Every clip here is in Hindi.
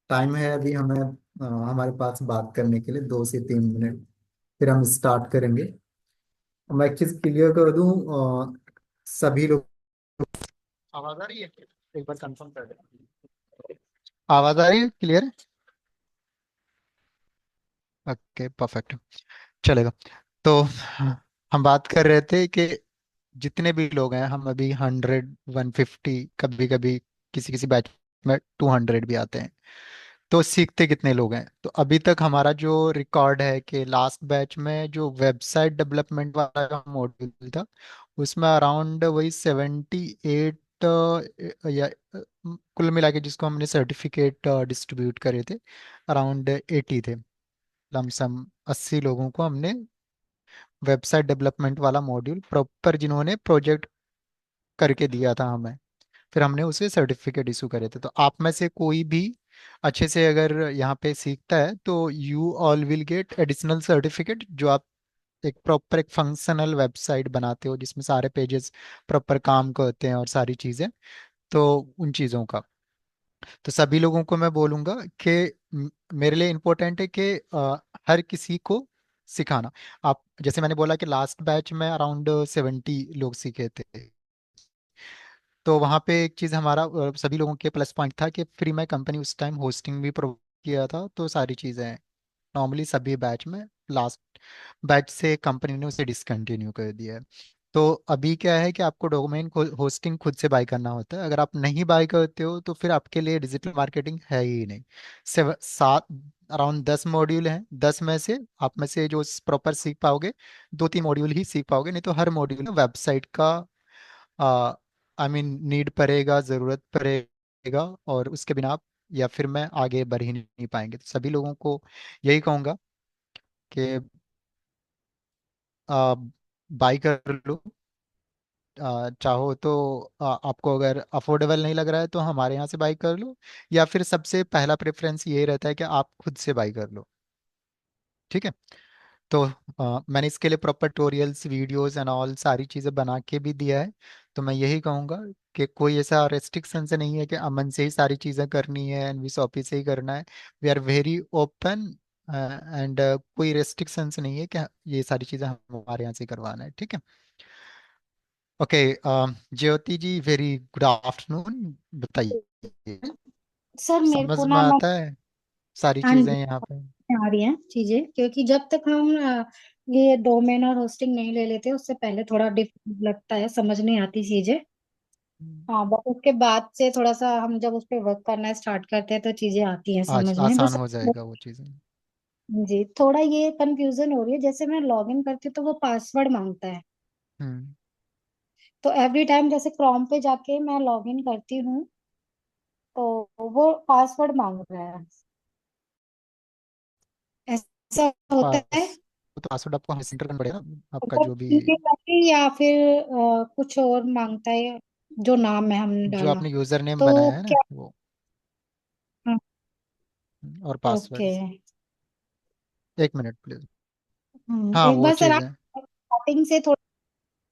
टाइम है अभी हमें, हमारे पास बात करने के लिए 2 से 3 मिनट, फिर हम स्टार्ट करेंगे। मैं एक चीज क्लियर कर दूं, सभी लोग। आवाज आ रही है? एक बार कंफर्म कर दे। आवाज आ रही है क्लियर? ओके परफेक्ट, चलेगा। तो हम बात कर रहे थे कि जितने भी लोग हैं, हम अभी 100, 150, कभी कभी किसी किसी बैच में 200 भी आते हैं। तो सीखते कितने लोग हैं? तो अभी तक हमारा जो रिकॉर्ड है कि लास्ट बैच में जो वेबसाइट डेवलपमेंट वाला मॉड्यूल था, उसमें अराउंड वही 78 या कुल मिला के जिसको हमने सर्टिफिकेट डिस्ट्रीब्यूट करे थे, अराउंड 80 थे। लमसम 80 लोगों को हमने वेबसाइट डेवलपमेंट वाला मॉड्यूल प्रॉपर, जिन्होंने प्रोजेक्ट करके दिया था हमें, फिर हमने उसे सर्टिफिकेट इशू करे थे। तो आप में से कोई भी अच्छे से अगर यहाँ पे सीखता है तो you all will get additional certificate, जो आप एक प्रॉपर एक फंक्शनल वेबसाइट बनाते हो जिसमें सारे पेजेस प्रॉपर काम करते हैं और सारी चीज़ें, तो उन चीज़ों का। तो सभी लोगों को मैं बोलूँगा कि मेरे लिए इम्पोर्टेंट है कि हर किसी को सिखाना। आप जैसे मैंने बोला कि लास्ट बैच में अराउंड 70 लोग सीखे थे, तो वहाँ पे एक चीज़ हमारा सभी लोगों के प्लस पॉइंट था कि फ्री में कंपनी उस टाइम होस्टिंग भी प्रोवाइड किया था, तो सारी चीज़ें हैं। नॉर्मली सभी बैच में लास्ट बैच से कंपनी ने उसे डिसकंटिन्यू कर दिया है। तो अभी क्या है कि आपको डोमेन होस्टिंग खुद से बाय करना होता है। अगर आप नहीं बाय करते हो तो फिर आपके लिए डिजिटल मार्केटिंग है ही नहीं। सात अराउंड 10 मॉड्यूल हैं, 10 में से आप में से जो प्रॉपर सीख पाओगे 2-3 मॉड्यूल ही सीख पाओगे, नहीं तो हर मॉड्यूल में वेबसाइट का नीड पड़ेगा, ज़रूरत पड़ेगा, और उसके बिना आप या फिर मैं आगे बढ़ ही नहीं पाएंगे। तो सभी लोगों को यही कहूँगा कि बाई कर लो। चाहो तो आपको अगर अफोर्डेबल नहीं लग रहा है तो हमारे यहाँ से बाई कर लो, या फिर सबसे पहला प्रेफरेंस ये रहता है कि आप खुद से बाई कर लो। ठीक है। तो मैंने इसके लिए proper tutorials, videos and all सारी चीज़ें बना के भी दिया है। तो मैं यही कहूँगा कि कोई ऐसा रेस्ट्रिक्शन से नहीं है कि अमन से ही सारी चीज़ें करनी है एंड शॉपी से ही करना है। We are very open and कोई रेस्ट्रिक्शंस नहीं है कि ये सारी चीज़ें हमारे यहाँ से करवाना है। ठीक है। ओके, ज्योति जी वेरी गुड आफ्टरनून, बताइए। सर मेरे समझ को में ना मैं। आता है सारी हाँ चीज़ें जी, यहाँ पे? आ रही हैं चीजें, क्योंकि जब तक हम ये डोमेन और होस्टिंग नहीं ले लेते उससे पहले थोड़ा डिफिकल्ट लगता है, समझ नहीं आती चीजें। हाँ, बस उसके बाद से थोड़ा सा हम जब उस पर वर्क करना स्टार्ट करते हैं तो चीजें आती हैं आज समझ में आसान बस। हो जाएगा वो चीज़ें। जी, थोड़ा ये कंफ्यूजन हो रही है, जैसे मैं लॉगिन करती हूँ तो वो पासवर्ड मांगता है। हम्म। तो एवरी टाइम जैसे क्रोम पे जाके मैं लॉगिन करती हूँ तो वो पासवर्ड मांग रहा है, ऐसा होता है। पास तो पासवर्ड आपको हमें सेंटर करना पड़ेगा, आपका मतलब जो भी, ईमेल आईडी या फिर कुछ और मांगता है, जो नाम है हमने जो डाला। आपने यूजर नेम तो बनाया है ना क्या? वो, हाँ, और ओके। पासवर्ड। 1 minute please. हाँ एक वो बार सर चीज़ आप है। स्टार्टिंग से थोड़ा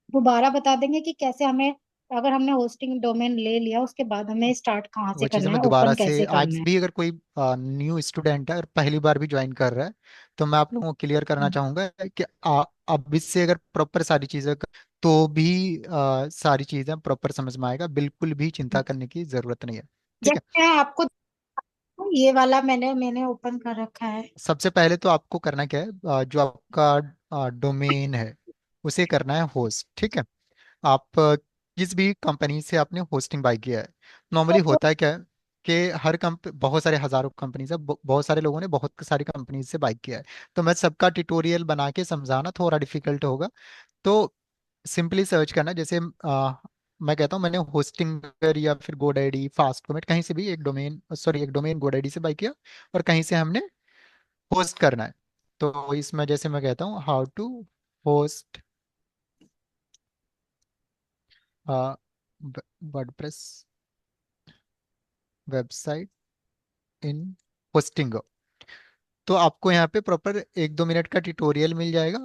दोबारा बता देंगे कि कैसे हमें, अगर हमने होस्टिंग डोमेन ले लिया उसके बाद हमें स्टार्ट कहाँ से वो चीज़ें करना मैं है, दोबारा ओपन से, कैसे आज करना है। भी अगर कोई न्यू स्टूडेंट है और पहली बार भी ज्वाइन कर रहा है, तो मैं आप लोगों को क्लियर करना चाहूँगा कि अब इससे अगर प्रॉपर सारी चीज़ें तो भी सारी चीज़ें प्रॉपर समझ में आएगा, बिल्कुल भी चिंता करने की ज़रूरत नहीं है। ठीक है। जैसे मैं आपको, ये वाला मैंने मैंने ओपन कर रखा है। सबसे पहले तो आपको करना क्या है, जो आपका डोमेन है उसे करना है होस्ट। ठीक है। आप जिस भी कंपनी से आपने होस्टिंग बाई किया है, नॉर्मली तो होता है क्या है कि हर बहुत सारे हजारों कंपनीज है, बहुत सारे लोगों ने बहुत सारी कंपनीज से बाई किया है। तो मैं सबका ट्यूटोरियल बना के समझाना थोड़ा डिफिकल्ट होगा। तो सिंपली सर्च करना, जैसे मैं कहता हूँ मैंने होस्टिंग या फिर गोडैडी, फास्टकॉमेट, कहीं से भी एक डोमेन, सॉरी एक डोमेन गोडैडी से बाई किया, और कहीं से हमने होस्ट करना है। तो इसमें जैसे मैं कहता हूँ how to host WordPress website in hosting, तो आपको यहाँ पे प्रॉपर 1-2 मिनट का ट्यूटोरियल मिल जाएगा।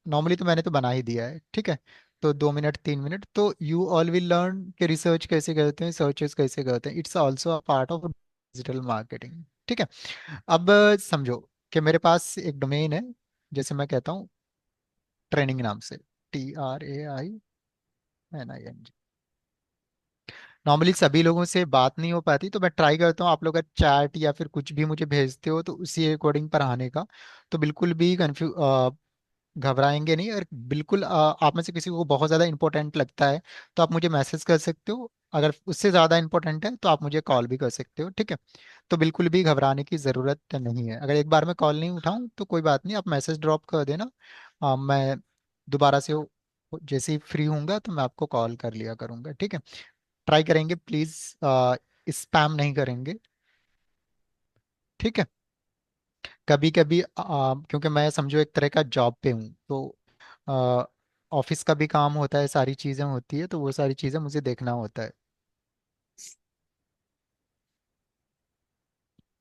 नॉर्मली तो मैंने तो बना ही दिया है। ठीक है। तो 2 मिनट 3 मिनट तो यू ऑल विल लर्न कि रिसर्च कैसे करते हैं, सर्चेस कैसे करते हैं। It's also a part of digital marketing. ठीक है। अब समझो कि मेरे पास एक डोमेन है, जैसे मैं कहता हूँ ट्रेनिंग नाम से, TRAINING। नॉर्मली सभी लोगों से बात नहीं हो पाती, तो मैं ट्राई करता हूँ आप लोग अगर चैट या फिर कुछ भी मुझे भेजते हो तो उसी अकॉर्डिंग पढ़ाने का। तो बिल्कुल भी कंफ्यू घबराएंगे नहीं, और बिल्कुल आप में से किसी को बहुत ज़्यादा इंपॉर्टेंट लगता है तो आप मुझे मैसेज कर सकते हो, अगर उससे ज़्यादा इंपॉर्टेंट है तो आप मुझे कॉल भी कर सकते हो, ठीक है। तो बिल्कुल भी घबराने की ज़रूरत नहीं है। अगर एक बार मैं कॉल नहीं उठाऊं तो कोई बात नहीं, आप मैसेज ड्रॉप कर देना। मैं दोबारा से जैसे ही फ्री होऊंगा तो मैं आपको कॉल कर लिया करूंगा, ठीक है। ट्राई करेंगे प्लीज, स्पैम नहीं करेंगे, ठीक है। कभी कभी क्योंकि मैं समझो एक तरह का जॉब पे हूँ, तो ऑफिस का भी काम होता है, सारी चीजें होती है, तो वो सारी चीजें मुझे देखना होता है।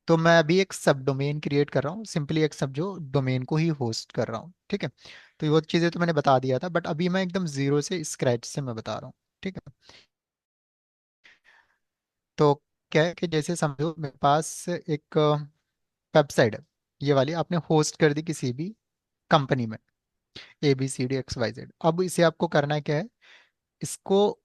तो मैं अभी एक सब डोमेन क्रिएट कर रहा हूँ, सिंपली एक सब जो डोमेन को ही होस्ट कर रहा हूँ, ठीक है। तो ये वो चीजें तो मैंने बता दिया था, बट अभी मैं एकदम जीरो से स्क्रैच से मैं बता रहा हूँ, ठीक है। तो क्या है कि जैसे समझो मेरे पास एक वेबसाइट है, ये वाली आपने होस्ट कर दी किसी भी कंपनी में, ABCDXYZ। अब इसे आपको करना क्या है, इसको,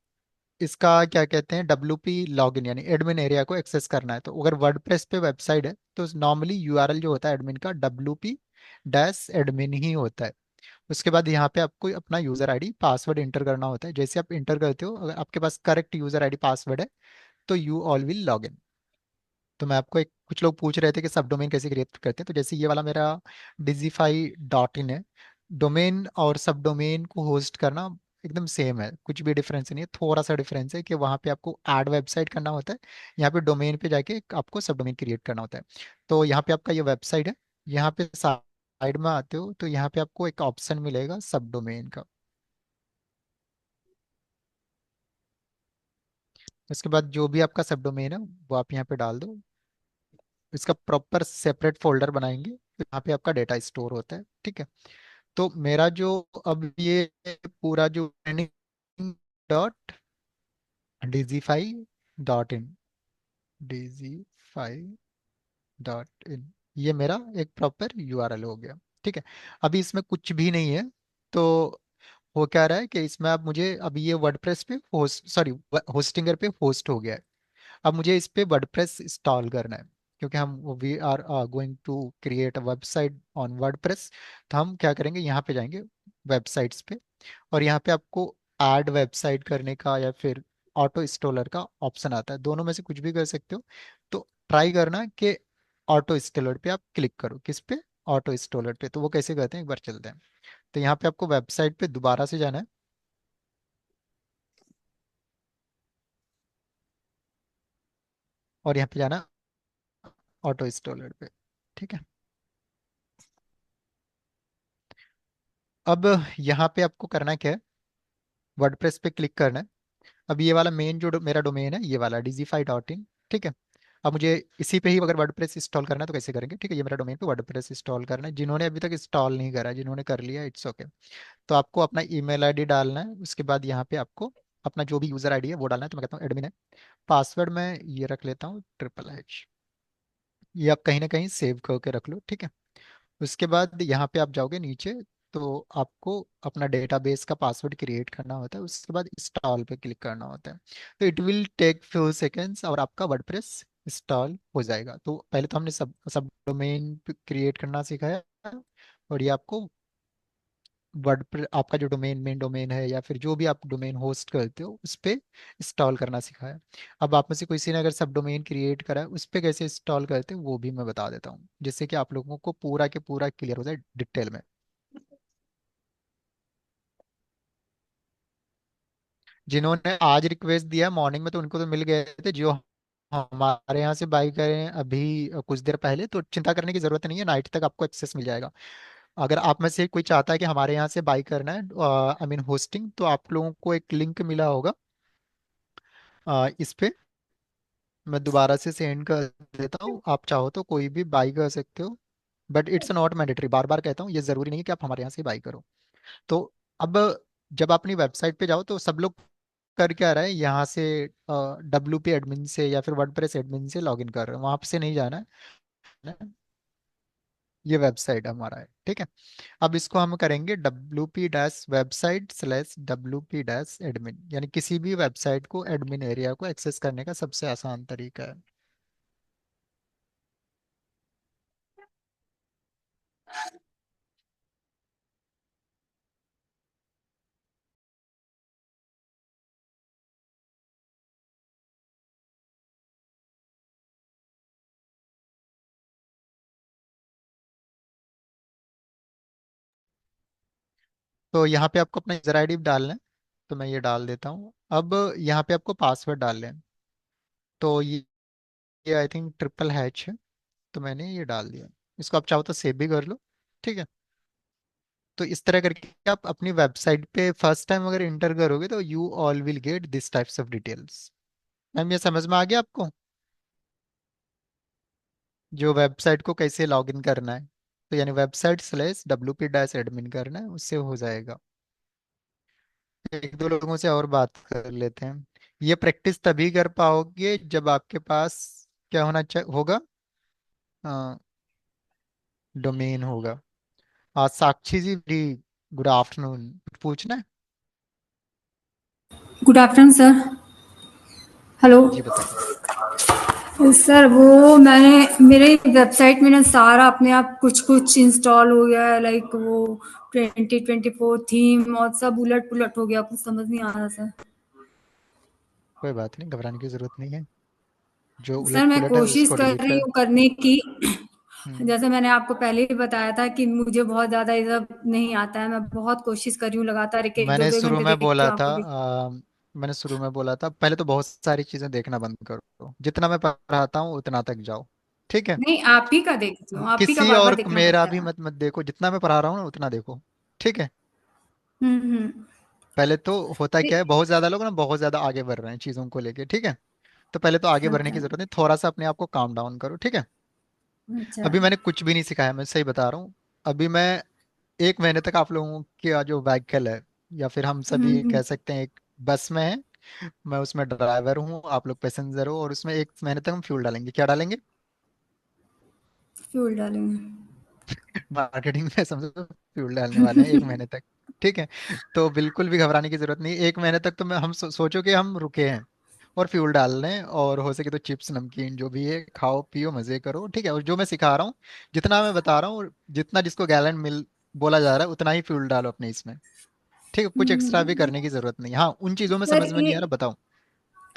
इसका क्या कहते हैं, WP लॉगिन यानी एडमिन एरिया को एक्सेस करना है। तो अगर वर्डप्रेस पे वेबसाइट है तो नॉर्मली URL जो होता है एडमिन का WP-admin ही होता है। उसके बाद यहाँ पे आपको अपना यूजर आईडी पासवर्ड इंटर करना होता है। जैसे आप इंटर करते हो, अगर आपके पास करेक्ट यूजर आईडी पासवर्ड है तो you all will log in. तो मैं आपको एक, कुछ लोग पूछ रहे थे कि सब डोमेन कैसे क्रिएट करते हैं, तो जैसे ये वाला मेरा digify.in है, डोमेन और सब डोमेन को होस्ट करना एकदम सेम है, कुछ भी डिफरेंस नहीं है। थोड़ा सा डिफरेंस है कि वहाँ पे आपको ऐड वेबसाइट करना होता है, यहाँ पे डोमेन पे जाके आपको सब डोमेन क्रिएट करना होता है। तो यहाँ पे आपका ये वेबसाइट है, यहाँ पे साइड में आते हो तो यहाँ पे आपको एक ऑप्शन मिलेगा सब डोमेन का। उसके बाद जो भी आपका सब डोमेन है वो आप यहाँ पे डाल दो, इसका प्रॉपर सेपरेट फोल्डर बनाएंगे, यहाँ पे आपका डेटा स्टोर होता है, ठीक है। तो मेरा जो अब ये पूरा जो .digify.in, digify.in, ये मेरा एक प्रॉपर URL हो गया, ठीक है। अभी इसमें कुछ भी नहीं है, तो वो क्या रहा है कि इसमें आप मुझे, अभी ये वर्डप्रेस पे होस्ट, सॉरी, होस्टिंगर पे होस्ट हो गया है। अब मुझे इस पे वर्डप्रेस इंस्टॉल करना है, क्योंकि हम we are going to create a website on WordPress. तो हम क्या करेंगे, यहाँ पे जाएंगे वेबसाइट्स पे, और यहाँ पे आपको ऐड वेबसाइट करने का या फिर ऑटो इंस्टॉलर का ऑप्शन आता है, दोनों में से कुछ भी कर सकते हो। तो ट्राई करना कि ऑटो इंस्टॉलर पे आप क्लिक करो, किस पे, ऑटो इंस्टॉलर पे। तो वो कैसे करते हैं एक बार चलते हैं। तो यहाँ पे आपको वेबसाइट पे दोबारा से जाना है, और यहाँ पे जाना ऑटो इंस्टॉलर पे, ठीक है। अब यहाँ पे आपको करना क्या है, वर्डप्रेस पे क्लिक करना है। अब ये वाला मेन जो मेरा डोमेन है, ये वाला digify.in, ठीक है। अब मुझे इसी पे ही अगर वर्डप्रेस इंस्टॉल करना है तो कैसे करेंगे, ठीक है। ये मेरा डोमेन पे वर्डप्रेस इंस्टॉल करना है, जिन्होंने अभी तक इंस्टॉल नहीं करा, जिन्होंने कर लिया इट्स ओके। तो आपको अपना ईमेल आईडी डालना है, उसके बाद यहाँ पे आपको अपना जो भी यूजर आईडी है वो डालना है। तो मैं कहता हूँ एडमिन है, पासवर्ड मैं ये रख लेता हूँ HHH, ये आप कहीं ना कहीं सेव करके रख लो, ठीक है। उसके बाद यहाँ पे आप जाओगे नीचे, तो आपको अपना डेटाबेस का पासवर्ड क्रिएट करना होता है, उसके बाद इंस्टॉल पे क्लिक करना होता है। तो it will take few seconds और आपका वर्डप्रेस इंस्टॉल हो जाएगा। तो पहले तो हमने सब सब डोमेन क्रिएट करना सिखाया, और ये आपको वर्ड, आपका जो डोमेन मेन डोमेन है या फिर जो भी आप डोमेन होस्ट करते हो उस पे इंस्टॉल करना सिखाया। अब आप में से किसी ने अगर सब डोमेन क्रिएट करा है, उस पे कैसे इंस्टॉल करते हैं वो भी मैं बता देता हूँ, जिससे कि आप लोगों को पूरा के पूरा क्लियर हो जाए डिटेल में। जिन्होंने आज रिक्वेस्ट दिया मॉर्निंग में तो उनको तो मिल गए थे, जो हमारे यहाँ से बाई करें अभी कुछ देर पहले, तो चिंता करने की जरूरत नहीं है, नाइट तक आपको एक्सेस मिल जाएगा। अगर आप में से कोई चाहता है कि हमारे यहाँ से बाई करना है, आई मीन होस्टिंग, तो आप लोगों को एक लिंक मिला होगा इस पे, मैं दोबारा से सेंड कर देता हूँ, आप चाहो तो कोई भी बाई कर सकते हो। बट इट्स नॉट मैंडेटरी, बार बार कहता हूँ, ये जरूरी नहीं है कि आप हमारे यहाँ से बाई करो। तो अब जब आप अपनी वेबसाइट पे जाओ तो सब लोग कर क्या रहा है, यहाँ से WP एडमिन से या फिर वर्डप्रेस एडमिन से लॉगिन कर रहे हैं, वहां से नहीं जाना है। है, ये वेबसाइट हमारा है, ठीक है। अब इसको हम करेंगे wp-website/wp-admin, यानी किसी भी वेबसाइट को एडमिन एरिया को एक्सेस करने का सबसे आसान तरीका है। तो यहाँ पे आपको अपना यूजर आईडी डालना है, तो मैं ये डाल देता हूँ। अब यहाँ पे आपको पासवर्ड डालना है, तो ये आई थिंक ट्रिपल हैच है, तो मैंने ये डाल दिया। इसको आप चाहो तो सेव भी कर लो, ठीक है। तो इस तरह करके आप अपनी वेबसाइट पे फर्स्ट टाइम अगर इंटर करोगे तो you all will get this types of details. Ma'am ये समझ में आ गया आपको, जो वेबसाइट को कैसे लॉगिन करना है? तो यानी website/wp-admin करना है, उससे हो जाएगा। एक दो लोगों से और बात कर लेते हैं। ये प्रैक्टिस तभी कर पाओगे जब आपके पास क्या होगा, डोमेन होगा। आज साक्षी जी, गुड आफ्टरनून, पूछना है? Good afternoon sir. हेलो जी बताइए। सर, वो मैंने मेरे वेबसाइट में ना सारा अपने आप कुछ कुछ इंस्टॉल हो गया है, लाइक वो 2024 थीम और सब उलट पुलट हो गया, कुछ समझ नहीं आ रहा सर। कोई बात नहीं, घबराने की जरूरत नहीं है। जो सर उलट मैं पुलट है कोशिश उसको कर डिलीट रही कर। हूँ करने की। हम्म। जैसे मैंने आपको पहले ही बताया था कि मुझे बहुत ज़्यादा ये सब नहीं आता है, मैं बहुत कोशिश कर रही हूँ लगातार, एक एक दो मैंने दो शुरू घंटे में देखती बोला हूँ था आपको भी। मैंने शुरू में बोला था, पहले तो बहुत सारी चीजें देखना बंद करो, जितना मैं पढ़ाता हूँ उतना तक जाओ, ठीक है। नहीं, आप ही का देखती हूँ, आप ही का किसी बार बार और देखना मेरा पड़ता भी है। मत मत देखो, जितना मैं पढ़ा रहा हूँ ना उतना देखो, ठीक है। हम्म। पहले तो होता क्या है, नहीं, बहुत ज्यादा लोग ना बहुत ज्यादा आगे बढ़ रहे हैं चीजों को लेके, ठीक है। तो पहले तो आगे बढ़ने अच्छा। की जरूरत नहीं, थोड़ा सा अपने आप को काम डाउन करो, ठीक है। अच्छा। अभी मैंने कुछ भी नहीं सिखाया, मैं सही बता रहा हूँ। अभी मैं 1 महीने तक आप लोगों का जो व्हीकल है, या फिर हम सभी हम्म। कह सकते हैं एक बस में है, मैं उसमें ड्राइवर हूँ, आप लोग पैसेंजर हो, और उसमें 1 महीने तक हम फ्यूल डालेंगे। क्या डालेंगे? फ्यूल डालेंगे। मार्केटिंग में समझो फ्यूल डालने वाले हैं 1 महीने तक, ठीक है। तो बिल्कुल भी घबराने की जरूरत नहीं, 1 महीने तक तो मैं हम सोचो कि हम रुके हैं और फ्यूल डाल रहे हैं, और हो सके तो चिप्स नमकीन जो भी है खाओ पियो मजे करो, ठीक है। और जो मैं सिखा रहा हूँ, जितना मैं बता रहा हूँ, जितना जिसको गैलन मिल बोला जा रहा है उतना ही फ्यूल डालो अपने इसमें, ठीक है। कुछ एक्स्ट्रा भी हम्म। करने की जरूरत नहीं। हाँ, उन चीजों में सर समझ में नहीं आ रहा, बताओ।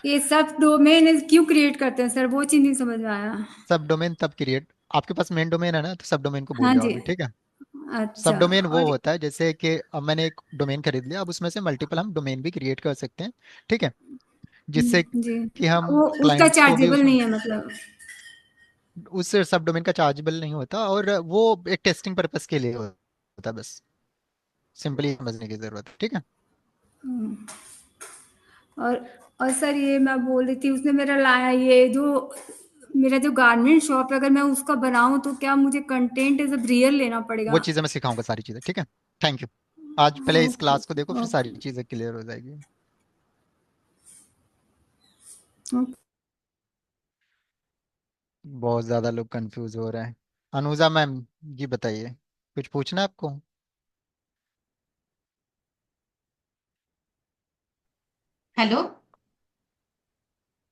ये सब डोमेन क्यों क्रिएट करते हैं सर, वो चीज नहीं समझ में आया। सब डोमेन तब क्रिएट, आपके पास मेन डोमेन है ना, तो सब डोमेन को भूल हाँ जाओ जी। अभी, ठीक है। सब अच्छा। डोमेन वो और होता है जैसे कि अब मैंने एक डोमेन खरीद लिया, अब उसमें से मल्टीपल हम डोमेन भी क्रिएट कर सकते हैं, ठीक है। जिससे जी, कि हम वो उसका क्लाइंट्स को भी चार्जेबल उसमें, नहीं है मतलब। उस सब डोमेन का चार्जेबल नहीं होता, और वो एक टेस्टिंग पर्पस के लिए होता है बस, सिंपली समझने की जरूरत है, ठीक है। और और सर ये मैं बोल रही थी, उसने मेरा लाया ये जो मेरा जो गारमेंट शॉप है, अगर मैं उसका बनाऊं तो क्या मुझे कंटेंट एज रियल लेना वो पड़ेगा? चीज़ें मैं सिखाऊंगा सारी चीज़ें, ठीक है। Thank you. आज पहले इस ओके। क्लास को देखो, फिर सारी ओके। चीज़ें क्लियर हो जाएगी। ओके। बहुत ज़्यादा लोग कंफ्यूज हो रहे हैं। अनुजा मैम, जी बताइए, कुछ पूछना है आपको? हेलो।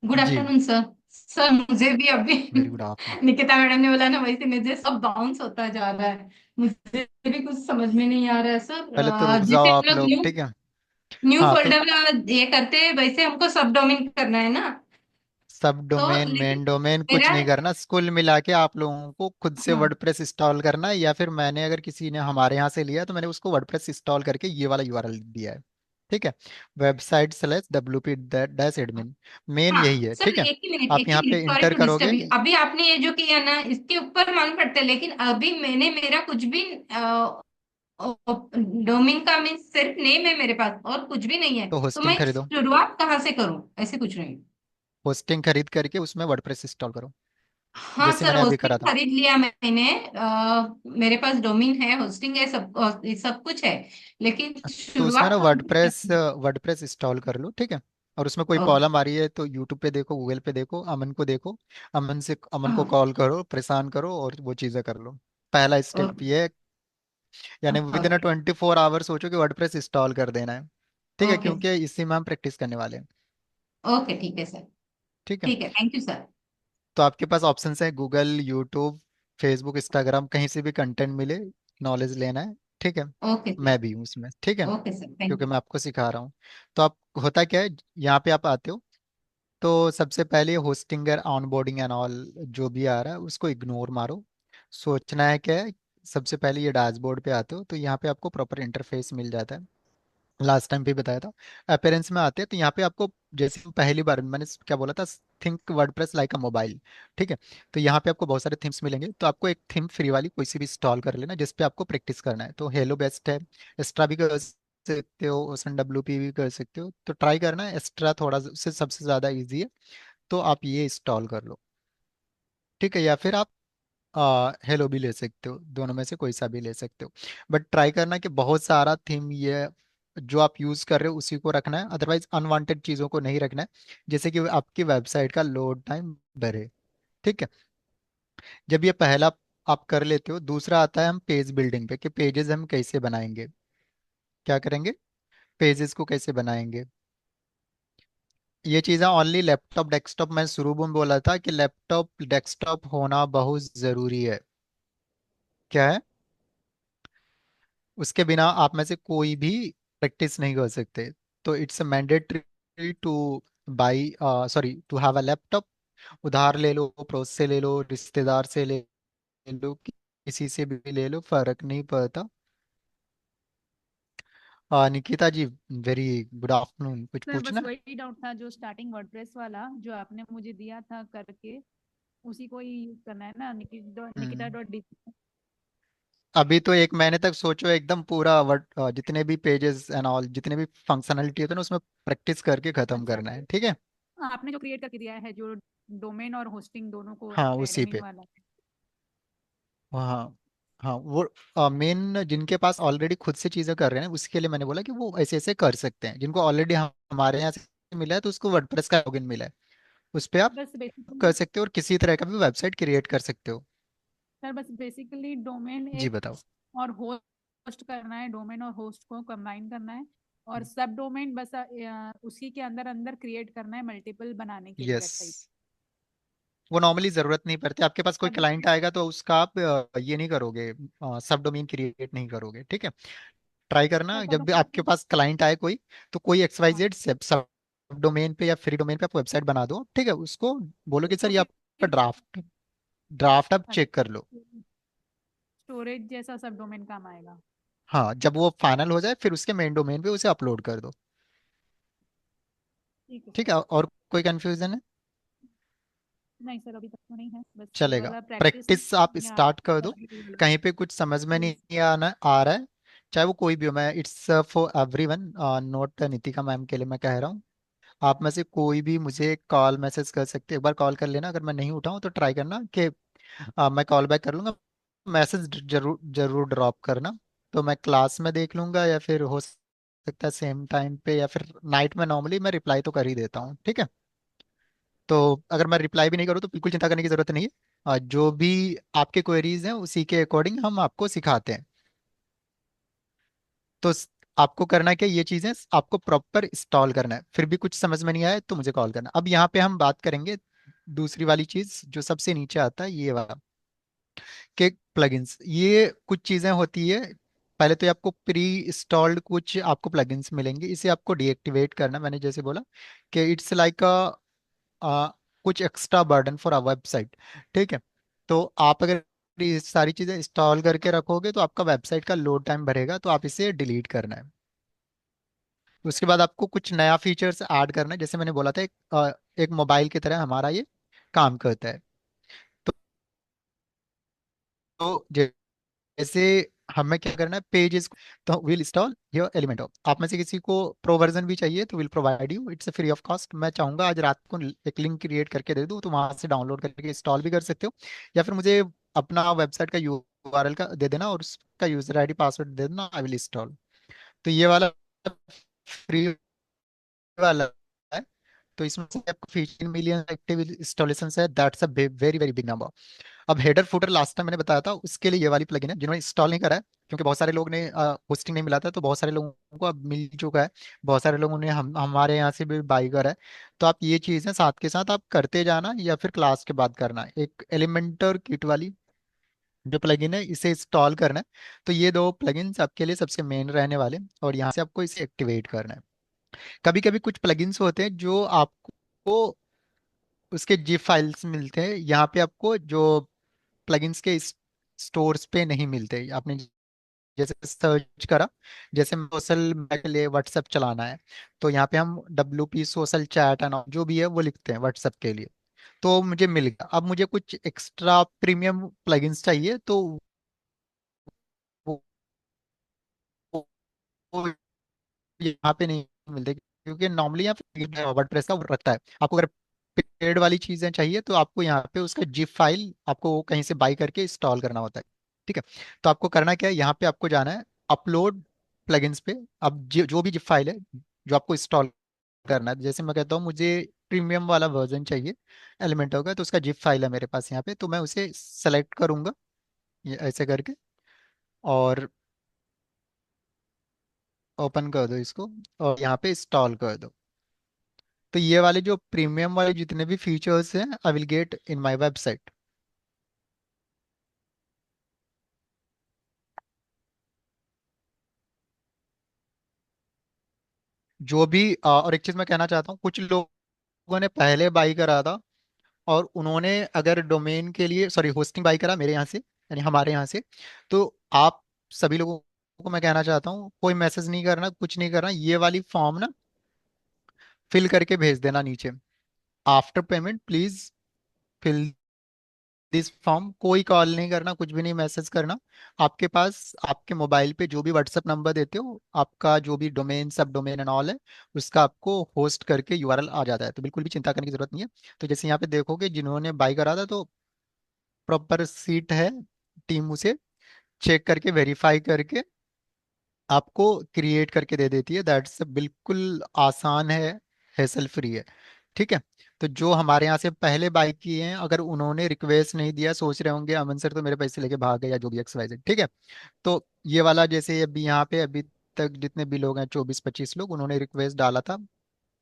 गुड जी, आफ्टरनून सर। सर मुझे भी अभी very good afternoon. Nikita madam ने बोला ना, वैसे मुझे सब बाउंस होता जा रहा है। मुझे भी कुछ समझ में नहीं आ रहा है सर। पहले तो रुक जाओ जिसे हम आप लोग लोग, न्यू ठीक है। न्यू हाँ तो फोल्डर ये करते हैं, वैसे हमको सब डोमेन करना है ना। सब तो डोमेन लेकिन मेन डोमेन कुछ मेरा नहीं करना, कुल मिला के आप लोगों को खुद से हाँ वर्डप्रेस इंस्टॉल करना है, या फिर मैंने अगर किसी ने हमारे यहाँ से लिया तो मैंने उसको वर्डप्रेस इंस्टॉल करके ये वाला यूआरएल दिया है, ठीक है। website/wp-admin, मेन हाँ यही है, सर, ठीक है। एक आप ही यहाँ पे मिनट, सॉरी इंटर टू करोगे। Disturb you. अभी आपने ये जो किया ना, इसके ऊपर मालूम पड़ता है, लेकिन अभी मैंने मेरा कुछ भी डोमेन का मीन सिर्फ नेम है मेरे पास, और कुछ भी नहीं है। तो तो होस्टिंग मैं खरीदो, शुरुआत कहाँ से करूं, ऐसे पूछ रही हूँ। होस्टिंग खरीद करके उसमें वर्डप्रेस इंस्टॉल करो, हाँ जैसे सर, मैंने अभी होस्टिंग करा था। खरीद लिया मैंने। मेरे पास डोमेन है, होस्टिंग है, सब सब कुछ है, लेकिन तो उसमें ना शुरुआत कहाँ से वर्डप्रेस करूं? वर्डप्रेस इंस्टॉल कर लो, ठीक है। और उसमें कोई ओके। प्रॉब्लम आ रही है तो यूट्यूब पे देखो, गूगल पे देखो, अमन को देखो, अमन को हाँ। कॉल करो, परेशान करो और वो चीज़ें कर लो। पहला स्टेप ओके। ये है, यानी विद इन ओके। 24 आवर सोचो कि वर्डप्रेस इंस्टॉल कर देना है। ठीक है, ओके। क्योंकि इसी में हम प्रैक्टिस करने वाले हैं। ओके ठीक है सर। ठीक है, ठीक है, थैंक यू सर। तो आपके पास ऑप्शन है, गूगल, यूट्यूब, फेसबुक, इंस्टाग्राम, कहीं से भी कंटेंट मिले, नॉलेज लेना है। ठीक है, ओके सर। मैं भी हूँ उसमें। ठीक है, ओके सर, थैंक क्योंकि यू। मैं आपको सिखा रहा हूँ। तो आप, होता क्या है, यहाँ पे आप आते हो तो सबसे पहले होस्टिंग ऑनबोर्डिंग एंड ऑल जो भी आ रहा है उसको इग्नोर मारो। सोचना है क्या है, सबसे पहले ये डैशबोर्ड पे आते हो तो यहाँ पे आपको प्रॉपर इंटरफेस मिल जाता है। लास्ट टाइम भी बताया था। अपेरेंस में आते हैं तो यहाँ पे आपको, जैसे पहली बार मैंने क्या बोला था, थिंक वर्डप्रेस लाइक अ मोबाइल। ठीक है, तो यहाँ पे आपको बहुत सारे थीम्स मिलेंगे, तो आपको एक थीम फ्री वाली कोई सी भी इंस्टॉल कर लेना जिस पे आपको प्रैक्टिस करना है। तो हेलो बेस्ट है, एक्स्ट्रा भी कर सकते हो, ओसन WP भी कर सकते हो, तो ट्राई करना है एक्स्ट्रा, थोड़ा से सबसे ज़्यादा ईजी है, तो आप ये इंस्टॉल कर लो। ठीक है, या फिर आप हेलो भी ले सकते हो, दोनों में से कोई सा भी ले सकते हो। बट ट्राई करना कि बहुत सारा थीम ये जो आप यूज कर रहे हो उसी को रखना है, अदरवाइज अनवांटेड चीजों को नहीं रखना है, जैसे कि आपकी वेबसाइट का लोड टाइम बढ़े। ठीक है, जब ये पहला आप कर लेते हो, दूसरा आता है हम पेज बिल्डिंग पे, कि पेजेस हम कैसे बनाएंगे, क्या करेंगे, पेजेस को कैसे बनाएंगे। ये चीज़ें ओनली लैपटॉप डेस्कटॉप, मैं शुरू में बोला था कि लैपटॉप डेस्कटॉप होना बहुत ज़रूरी है। क्या है, उसके बिना आप में से कोई भी प्रैक्टिस नहीं कर सकते। तो it's mandatory to buy, sorry, to have a laptop. उधार ले लो, पड़ोस से ले लो, रिश्तेदार से ले लो, किसी से भी ले लो, फर्क नहीं पड़ता। निकिता जी, वेरी गुड आफ्टरनून, कुछ सर बस पूछना है? वही डाउट था, जो स्टार्टिंग वर्डप्रेस वाला जो आपने मुझे दिया था करके, उसी को ही यूज करना है ना, निकिता हम्म, डॉट डी। अभी तो 1 महीने तक सोचो, एकदम पूरा वर्ड, जितने भी पेजेस एंड ऑल, जितने भी फंक्शनलिटी होते हैं ना, उसमें प्रैक्टिस करके खत्म अच्छा, करना है। ठीक है, आपने जो क्रिएट करके दिया है, जो डोमेन और होस्टिंग दोनों को हाँ उसी एडमिन पे। वाला। हाँ, हाँ वो मेन जिनके पास ऑलरेडी खुद से चीजें कर रहे हैं उसके लिए मैंने बोला कि वो ऐसे ऐसे कर सकते हैं, जिनको ऑलरेडी हमारे यहाँ से मिला है तो उसको वर्डप्रेस का लॉगिन मिला है, उस पे आप बस बेसिकली, कर सकते हो और किसी तरह का भी वेबसाइट क्रिएट कर सकते हो। सर बस बेसिकली डोमेन जी एक बताओ। और होस्ट करना है, डोमेन और होस्ट को कंबाइन करना है, और सब डोमेन बस उसी के अंदर अंदर क्रिएट करना है मल्टीपल बनाने के लिए यस, वेबसाइट। वो नॉर्मली जरूरत नहीं पड़ती, आपके पास कोई सब क्लाइंट आएगा तो उसका आप ये नहीं करोगे, सब डोमेन क्रिएट नहीं करोगे। ठीक है, ट्राई करना सब जब भी आपके पास क्लाइंट आए कोई, तो कोई XYZ सब डोमेन पे या फ्री डोमेन पे आप वेबसाइट बना दो। ठीक है, उसको बोलो कि सर उसको ये आपका फिर ड्राफ्ट ड्राफ्ट आप चेक कर लो। स्टोरेज जैसा सब डोमेन काम आएगा। हाँ, जब वो फाइनल हो जाए फिर उसके मेन डोमेन पे उसे अपलोड कर दो। ठीक है ठीक सर। है, और कोई कंफ्यूजन है? नहीं सर, अभी तक तो नहीं है, बस ये चलेगा, वाला प्रैक्टिस प्रैक्टिस आप या स्टार्ट कर दो। ये वाला। कहीं पे कुछ समझ में Yes। नहीं आना आ रहा है, चाहे वो कोई भी हो, मैं it's for everyone, not Nitika ma'am के लिए मैं कह रहा हूँ। आप में से कोई भी मुझे कॉल मैसेज कर सकते हैं, एक बार कॉल कर लेना, अगर मैं नहीं उठाऊँ तो ट्राई करना कि मैं कॉल बैक कर लूंगा। मैसेज जरूर जरूर ड्रॉप करना, तो मैं क्लास में देख लूंगा, या फिर हो सकता है सेम टाइम पे, या फिर नाइट में, नॉर्मली मैं रिप्लाई तो कर ही देता हूँ। ठीक है, तो अगर मैं रिप्लाई भी नहीं करूँ तो बिल्कुल चिंता करने की जरूरत नहीं है। जो भी आपके क्वेरीज हैं उसी के अकॉर्डिंग हम आपको सिखाते हैं। तो आपको करना क्या, ये चीजें आपको प्रॉपर इंस्टॉल करना है, फिर भी कुछ समझ में नहीं आया तो मुझे कॉल करना। अब यहाँ पे हम बात करेंगे दूसरी वाली चीज जो सबसे नीचे आता है, ये वाला, के प्लगइन्स। ये कुछ चीजें होती है, पहले तो ये आपको प्री इंस्टॉल्ड कुछ आपको प्लगइन्स मिलेंगे, इसे आपको डीएक्टिवेट करना। मैंने जैसे बोला कि इट्स लाइक कुछ extra burden for a website. ठीक है, तो आप अगर ये सारी चीजें इंस्टॉल करके रखोगे तो आपका वेबसाइट का लोड टाइम बढ़ेगा, तो आप इसे डिलीट करना है। उसके बाद आपको कुछ नया फीचर्स ऐड करना है, जैसे मैंने बोला था, एक मोबाइल की तरह हमारा ये काम करता है। तो, जैसे हमें क्या करना है, पेजेस, तो will install your element of. आप में से किसी को प्रो वर्जन भी चाहिए तो will provide you, it's free of cost. मैं चाहूंगा आज रात को एक लिंक क्रिएट करके दे दूँ, तो वहां से डाउनलोड करके इंस्टॉल भी कर सकते हो, या फिर मुझे अपना वेबसाइट का URL का दे देना और उसका यूजर ID पासवर्ड दे देना, आई विल इंस्टॉल। तो ये वाला फ्री वाला है, तो इसमें से आपको 15 मिलियन एक्टिव इंस्टॉलेशन है, that's a very very big number. अब हेडर फुटर लास्ट टाइम मैंने बताया था, उसके लिए ये वाली प्लगइन है। जिन्होंने इंस्टॉल नहीं करा है, क्योंकि बहुत सारे लोग ने होस्टिंग नहीं मिला था, तो बहुत सारे लोगों को अब मिल चुका है। बहुत सारे लोगों ने हमारे यहाँ से भी बाई करा है। तो आप ये चीज़ें साथ के साथ आप करते जाना, या फिर क्लास के बाद करना। एक एलिमेंटर किट वाली जो प्लगइन है, इसे इंस्टॉल करना है। तो ये दो प्लगइन्स आपके लिए सबसे मेन रहने वाले, और यहाँ से आपको इसे एक्टिवेट करना है। कभी कभी कुछ प्लगइन्स होते हैं जो आपको उसके जिप फाइल्स मिलते हैं, यहाँ पे आपको जो प्लगइन्स के स्टोर्स पे नहीं मिलते। आपने जैसे सर्च करा, जैसे सोशल मीडिया के लिए व्हाट्सएप चलाना है, तो यहाँ पे हम WP सोशल चैट एंड जो भी है वो लिखते हैं व्हाट्सएप के लिए। तो मुझे मिल गया। अब मुझे कुछ एक्स्ट्रा प्रीमियम प्लगइन्स चाहिए, तो वो, वो यहाँ पे नहीं मिलते, क्योंकि नॉर्मली यहाँ पे वर्डप्रेस का वो रखता है। आपको अगर पेड वाली चीजें चाहिए, तो आपको यहाँ पे उसका जिप फाइल आपको वो कहीं से बाई करके इंस्टॉल करना होता है। ठीक है। तो आपको करना क्या है, यहाँ पे आपको जाना है अपलोड प्लगइन्स पे। अब जो भी जिप फाइल है जो आपको इंस्टॉल करना है, जैसे मैं कहता हूँ मुझे प्रीमियम वाला वर्जन चाहिए एलिमेंट होगा, तो उसका जिप फाइल है मेरे पास यहाँ पे, तो मैं उसे सेलेक्ट करूंगा ये ऐसे करके, और ओपन कर दो इसको, और यहाँ पे इंस्टॉल कर दो। तो ये वाले जो प्रीमियम वाले जितने भी फीचर्स हैं, I will get in my website. जो भी और एक चीज मैं कहना चाहता हूँ, कुछ लोगों ने पहले बाई करा था, और उन्होंने अगर डोमेन के लिए, सॉरी, होस्टिंग बाई करा मेरे यहाँ से, यानी हमारे यहाँ से, तो आप सभी लोगों को मैं कहना चाहता हूँ, कोई मैसेज नहीं करना, कुछ नहीं करना, ये वाली फॉर्म ना फिल करके भेज देना नीचे। After payment please fill this form. कोई कॉल नहीं करना, कुछ भी नहीं मैसेज करना। आपके पास आपके मोबाइल पे जो भी व्हाट्सएप नंबर देते हो, आपका जो भी डोमेन सब डोमेन एंड ऑल है, उसका आपको होस्ट करके URL आ जाता है, तो बिल्कुल भी चिंता करने की जरूरत नहीं है। तो जैसे यहाँ पे देखोगे जिन्होंने बाई करा था, तो प्रॉपर सीट है, टीम उसे चेक करके वेरीफाई करके आपको क्रिएट करके दे देती है। दैट्स बिल्कुल आसान है, हैसल फ्री है। ठीक है। तो जो हमारे यहाँ से पहले बाई किए हैं, अगर उन्होंने रिक्वेस्ट नहीं दिया, सोच रहे होंगे अमन सर तो मेरे पैसे लेके भाग गए, या जो भी XYZ। ठीक है। तो ये वाला जैसे अभी यहाँ पे अभी तक जितने भी लोग हैं, 24-25 लोग, उन्होंने रिक्वेस्ट डाला था।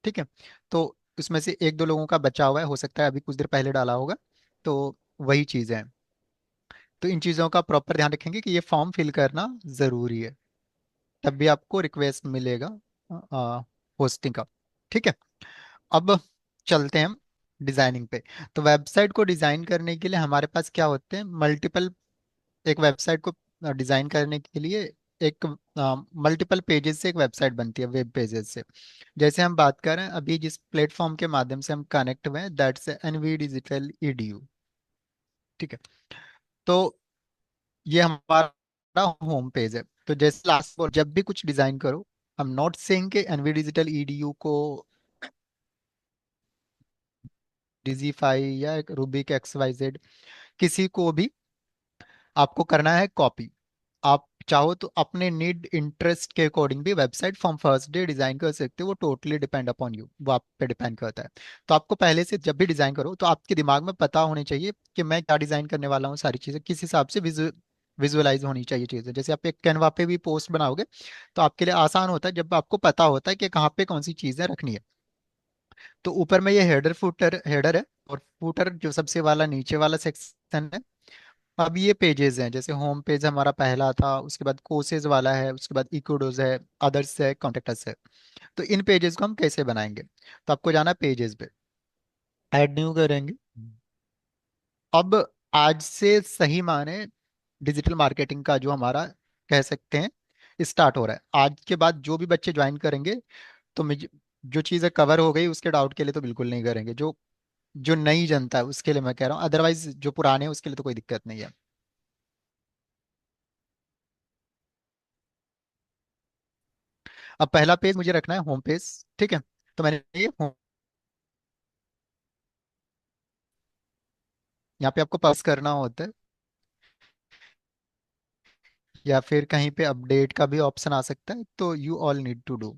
ठीक है। तो उसमें से एक दो लोगों का बचा हुआ है, हो सकता है अभी कुछ देर पहले डाला होगा। तो वही चीज़ है। तो इन चीज़ों का प्रॉपर ध्यान रखेंगे कि ये फॉर्म फिल करना ज़रूरी है, तब भी आपको रिक्वेस्ट मिलेगा होस्टिंग का। ठीक है। अब चलते हैं हम डिजाइनिंग पे। तो वेबसाइट को डिजाइन करने के लिए हमारे पास क्या होते हैं, मल्टीपल। एक वेबसाइट को डिजाइन करने के लिए एक मल्टीपल पेजेस से एक वेबसाइट बनती है, वेब पेजेस से। जैसे हम बात कर रहे हैं अभी जिस प्लेटफॉर्म के माध्यम से हम कनेक्ट हुए हैं, दैट्स NV डिजिटल EDU। ठीक है। तो ये हमारा होम पेज है। तो जैसे लास्ट बार जब भी कुछ डिजाइन करो, हम नॉट सेइंग के NV डिजिटल EDU को डिजीफाई या रूबिक XYZ किसी को भी आपको करना है कॉपी। आप चाहो तो अपने नीड इंटरेस्ट के अकॉर्डिंग भी website from first day design कर सकते हो, वो टोटली डिपेंड अपॉन यू, वो आप पे डिपेंड करता है। तो आपको पहले से जब भी डिजाइन करो, तो आपके दिमाग में पता होनी चाहिए कि मैं क्या डिजाइन करने वाला हूँ, सारी चीजें किस हिसाब से विजुअलाइज होनी चाहिए चीजें। जैसे आप एक कैनवा पे भी पोस्ट बनाओगे, तो आपके लिए आसान होता है जब आपको पता होता है कि कहाँ पे कौन सी चीजें रखनी है। तो ऊपर में ये हेडर है, और फुटर जो सबसे वाला नीचे वाला सेक्शन है। अब ये पेजेस हैं, जैसे होम पेज हमारा पहला था, उसके बाद कोर्सेज वाला है, उसके बाद इकोडोज है, अदर्स है, कॉन्टेक्टस है। तो इन पेजेस को हम कैसे बनाएंगे, तो आपको जाना पेजेस पे, ऐड न्यू करेंगे। अब आज से सही माने डिजिटल मार्केटिंग का जो हमारा कह सकते हैं स्टार्ट हो रहा है। आज के बाद जो भी बच्चे ज्वाइन करेंगे, तो जो चीज़ें कवर हो गई उसके डाउट के लिए तो बिल्कुल नहीं करेंगे। जो जो नई जनता है उसके लिए मैं कह रहा हूँ, अदरवाइज जो पुराने हैं उसके लिए तो कोई दिक्कत नहीं है। अब पहला पेज मुझे रखना है होम पेज। ठीक है। तो मैंने ये यहाँ पे आपको पास करना होता है, या फिर कहीं पे अपडेट का भी ऑप्शन आ सकता है, तो you all need to do.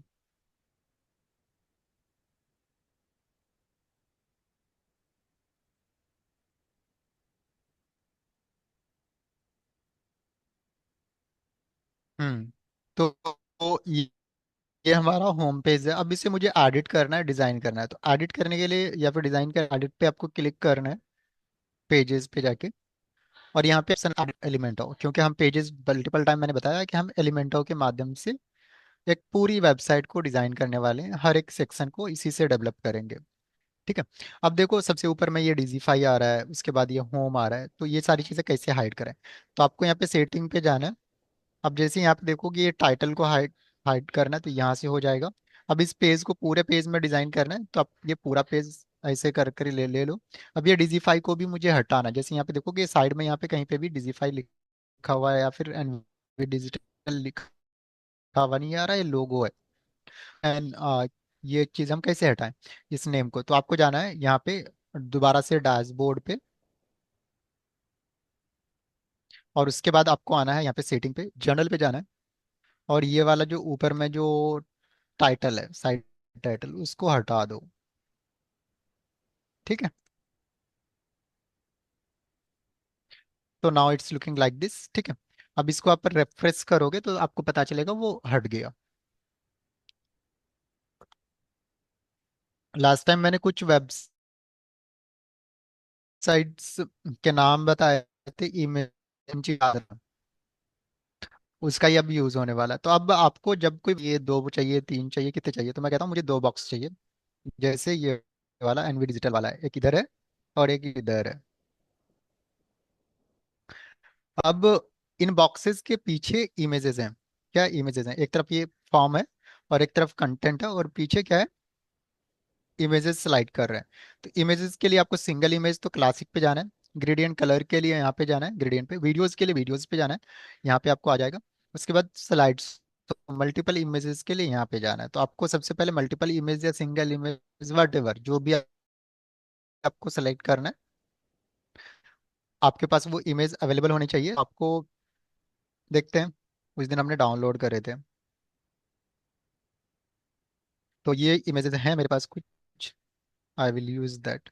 तो ये हमारा होम पेज है। अब इसे मुझे एडिट करना है, डिजाइन करना है। तो एडिट करने के लिए या फिर डिजाइन कर एडिट पे आपको क्लिक करना है, पेजेस पे जाके। और यहाँ पे ऑप्शन एलिमेंटो, क्योंकि हम पेजेस मल्टीपल टाइम मैंने बताया कि हम एलिमेंटो के माध्यम से एक पूरी वेबसाइट को डिजाइन करने वाले हैं, हर एक सेक्शन को इसी से डेवलप करेंगे। ठीक है। अब देखो सबसे ऊपर में ये डिजीफाई आ रहा है, उसके बाद ये होम आ रहा है। तो ये सारी चीजें कैसे हाइड करें? तो आपको यहाँ पे सेटिंग पे जाना है। अब जैसे यहाँ पे देखोगे ये टाइटल को हाइड हाइड करना है, तो यहाँ से हो जाएगा। अब इस पेज को पूरे पेज में डिजाइन करना है, तो आप ये पूरा पेज ऐसे कर कर ले लो। अब ये डिजीफाई को भी मुझे हटाना है। जैसे यहाँ पे देखोगे साइड में यहाँ पे कहीं पे भी डिजीफाई लिखा हुआ है या फिर एनवी डिजिटल लिखा हुआ नहीं आ रहा है, लोगो है। एंड ये चीज हम कैसे हटाएं इस नेम को? तो आपको जाना है यहाँ पे दोबारा से डैशबोर्ड पे, और उसके बाद आपको आना है यहाँ पे सेटिंग पे, जर्नल पे जाना है। और ये वाला जो ऊपर में जो टाइटल है, साइड टाइटल, उसको हटा दो। ठीक है। तो now it's looking like this. ठीक है। अब इसको आप रेफ्रेश करोगे तो आपको पता चलेगा वो हट गया। लास्ट टाइम मैंने कुछ वेबसाइट्स के नाम बताए थे, ईमेल याद है, उसका ही अब यूज होने वाला है। तो अब आपको जब कोई ये दो चाहिए, तीन चाहिए, कितने चाहिए, तो मैं कहता हूँ मुझे दो बॉक्स चाहिए। जैसे ये वाला एनवी डिजिटल वाला है, एक इधर है और एक इधर है। अब इन बॉक्सेस के पीछे इमेजेस हैं। क्या इमेजेस हैं? एक तरफ ये फॉर्म है और एक तरफ कंटेंट है, और पीछे क्या है, इमेजेस स्लाइड कर रहे हैं। तो इमेजेस के लिए आपको सिंगल इमेज तो क्लासिक पे जाना है। ग्रेडियंट कलर के लिए यहाँ पे जाना है, ग्रेडियंट पे। वीडियोस के लिए वीडियोस पे जाना है, यहाँ पे आपको आ जाएगा। उसके बाद स्लाइड्स, तो मल्टीपल इमेजेस के लिए यहाँ पे जाना है। तो आपको सबसे पहले मल्टीपल इमेज या सिंगल इमेज वट एवर जो भी आपको सेलेक्ट करना है, आपके पास वो इमेज अवेलेबल होनी चाहिए आपको। देखते हैं, उस दिन हमने डाउनलोड करे थे। तो ये इमेजेस हैं मेरे पास कुछ, आई विल यूज दैट।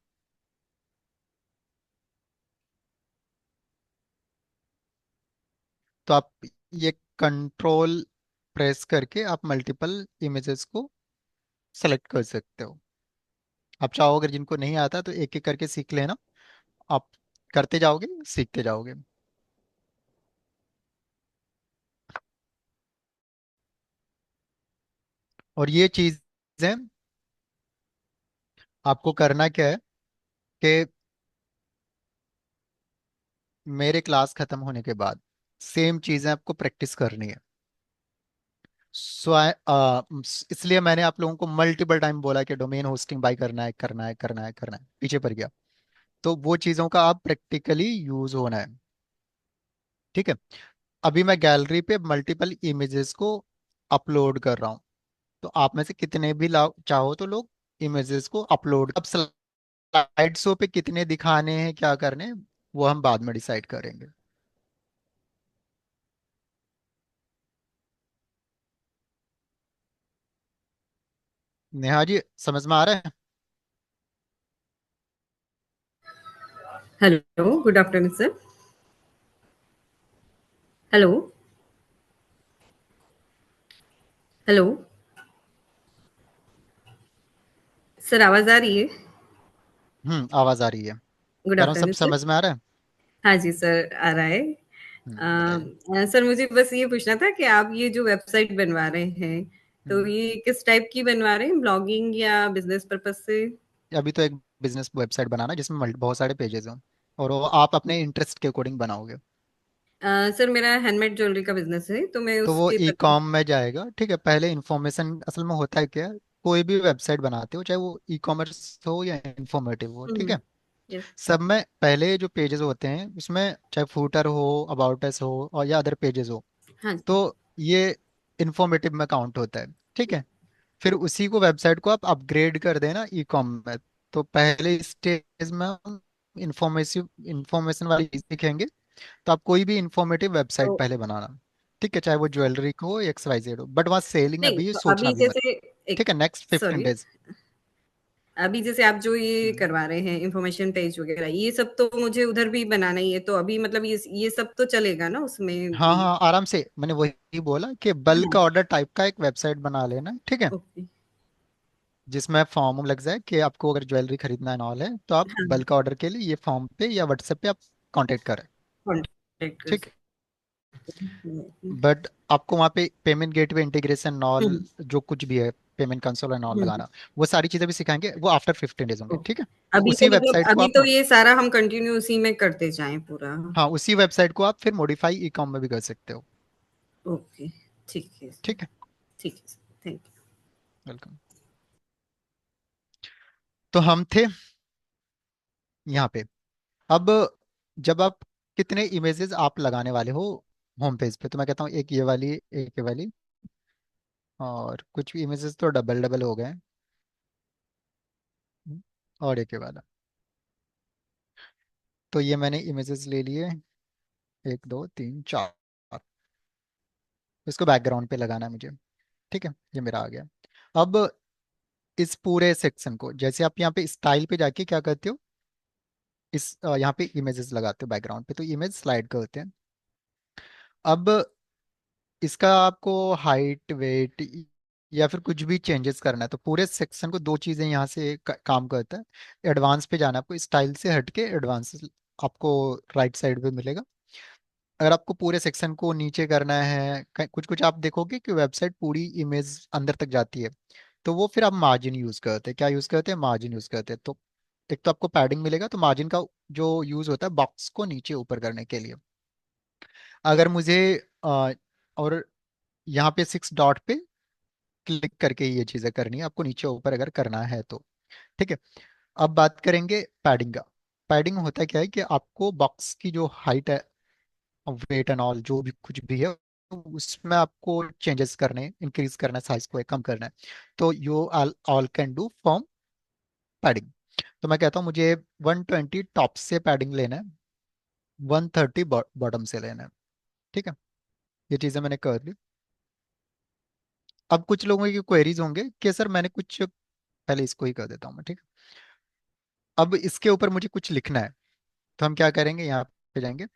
तो आप ये कंट्रोल प्रेस करके आप मल्टीपल इमेजेस को सेलेक्ट कर सकते हो। आप चाहो अगर जिनको नहीं आता तो एक एक करके सीख लेना। आप करते जाओगे, सीखते जाओगे। और ये चीजें आपको करना क्या है कि मेरे क्लास खत्म होने के बाद सेम चीजें आपको प्रैक्टिस करनी है। सो इसलिए मैंने आप लोगों को मल्टीपल टाइम बोला कि डोमेन होस्टिंग बाय करना है, करना है, करना है, करना है, पीछे पड़ गया। तो वो चीजों का आप प्रैक्टिकली यूज होना है। ठीक है। अभी मैं गैलरी पे मल्टीपल इमेजेस को अपलोड कर रहा हूँ। तो आप में से कितने भी चाहो तो लोग इमेजेस को अपलोड। अब स्लाइड शो पे कितने दिखाने हैं, क्या करने हैं, वो हम बाद में डिसाइड करेंगे। नेहा जी, समझ में आ रहा है? Hello, good afternoon sir. Hello, hello sir, आवाज आ रही है? आवाज आ रही है। गुड कह रहा हूँ सब आफ्टरनून सर। समझ में आ रहा है। हाँ जी सर, आ रहा है। बताइए। सर, मुझे बस ये पूछना था कि आप ये जो वेबसाइट बनवा रहे हैं, तो हम्म, ये किस टाइप की बनवा रहे हैं, ब्लॉगिंग या बिजनेस पर्पस से? अभी तो एक बिजनेस वेबसाइट बनाना जिसमें बहुत सारे पेजेस हों, और वो आप अपने इंटरेस्ट के अकॉर्डिंग बनाओगे। सर, मेरा हैंडमेड ज्वेलरी का बिजनेस है, तो मैं तो वो उसके ई प्रति। कॉम में जाएगा। ठीक है। पहले इंफॉर्मेशन, असल में होता है क्या, कोई भी वेबसाइट बनाते हो चाहे वो ई कॉमर्स हो या इंफॉर्मेटिव हो, ठीक है, यस। सब में पहले जो पेजेस होते हैं उसमें चाहे फूटर हो, अबाउट अस हो और या अदर पेजेस हो, हाँ जी। तो ये इंफॉर्मेटिव में काउंट होता है। ठीक है। फिर उसी को वेबसाइट को आप अपग्रेड कर देना ई कॉम में। तो पहले स्टेज में हम इंफॉर्मेटिव इंफॉर्मेशन वाली चीज सीखेंगे। तो आप कोई भी इंफॉर्मेटिव वेबसाइट तो पहले बनाना। ठीक है, चाहे वो ज्वेलरी को हो, XYZ हो, बट वहाँ सेलिंग नहीं, अभी तो सोचना अभी भी मत। जैसे एक, ठीक है, नेक्स्ट 15 सॉरी, डेज अभी जैसे आप जो ये हम्म। करवा रहे हैं इंफॉर्मेशन पेज वगैरह, ये सब तो मुझे उधर भी बनाना ही है, तो अभी मतलब ये सब तो चलेगा ना उसमें हाँ भी? हाँ, आराम से, मैंने वही बोला कि हाँ, बल्क ऑर्डर टाइप का एक वेबसाइट बना लेना, ठीक है। ओके। जिसमें फॉर्म लग जाए कि आपको अगर ज्वेलरी खरीदना है ऑल है, तो आप हाँ, बल्क ऑर्डर के लिए ये फॉर्म पे या व्हाट्सएप पे आप कांटेक्ट करें, कॉन्टैक्ट कर ठीक है। सकते हैं। बट आपको वहाँ पे पेमेंट गेटवे इंटीग्रेशन ऑल, हुँ, जो कुछ भी है, पेमेंट कंसोल एंड ऑल हुँ, लगाना, वो सारी चीजें भी सिखाएंगे, वो आफ्टर 15 डेज होंगे, ओके। ठीक है। तो अभी तो उसी मतलब वेबसाइट को अभी आप, तो ये सारा हम कंटिन्यू उसी में करते जाएँ पूरा। हाँ उसी वेबसाइट को आप फिर मॉडिफाई ई कॉम में भी कर सकते हो, ओके, ठीक है सर, ठीक है। ठीक है सर, थैंक यू। वेलकम। तो हम थे यहाँ पे। अब जब आप, कितने इमेजेस आप लगाने वाले हो होम पेज पे, तो मैं कहता हूँ एक ये वाली, एक ये वाली, और कुछ इमेजेस तो डबल डबल हो गए, और एक ये वाला। तो ये मैंने इमेजेस ले लिए, एक दो तीन चार, इसको बैकग्राउंड पे लगाना है मुझे, ठीक है। ये मेरा आ गया। अब इस पूरे सेक्शन को, जैसे आप यहाँ पे स्टाइल पे जाके क्या करते हो, इस यहाँ पे इमेजेस लगाते हो बैकग्राउंड पे, तो इमेज स्लाइड करते हैं। अब इसका आपको हाइट वेट या फिर कुछ भी चेंजेस करना है, तो पूरे सेक्शन को दो चीजें यहाँ से काम करता है। एडवांस पे जाना है आपको, स्टाइल से हट के एडवांस आपको राइट साइड पे मिलेगा। अगर आपको पूरे सेक्शन को नीचे करना है, कुछ कुछ आप देखोगे कि वेबसाइट पूरी इमेज अंदर तक जाती है, तो वो फिर आप मार्जिन यूज करते हैं। क्या यूज करते हैं? मार्जिन यूज करते हैं। तो एक तो आपको पैडिंग मिलेगा, तो मार्जिन का जो यूज होता है बॉक्स को नीचे ऊपर करने के लिए। अगर मुझे और यहाँ पे 6 डॉट पे क्लिक करके ये चीजें करनी है आपको, नीचे ऊपर अगर करना है तो, ठीक है। अब बात करेंगे पैडिंग का। पैडिंग होता क्या है कि आपको बॉक्स की जो हाइट है, वेट एंड ऑल जो भी कुछ भी है, उसमें आपको चेंजेस करने, इंक्रीज करना है, साइज को कम करना है, तो you all can do from padding. तो मैं कहता हूँ मुझे 120 टॉप से पैडिंग लेना है, 130 बॉटम से लेना है, ठीक है। ये चीजें मैंने कर ली। अब कुछ लोगों की क्वेरीज होंगे कि सर मैंने कुछ, पहले इसको ही कर देता हूँ मैं, ठीक है। अब इसके ऊपर मुझे कुछ लिखना है, तो हम क्या करेंगे, यहाँ पे जाएंगे,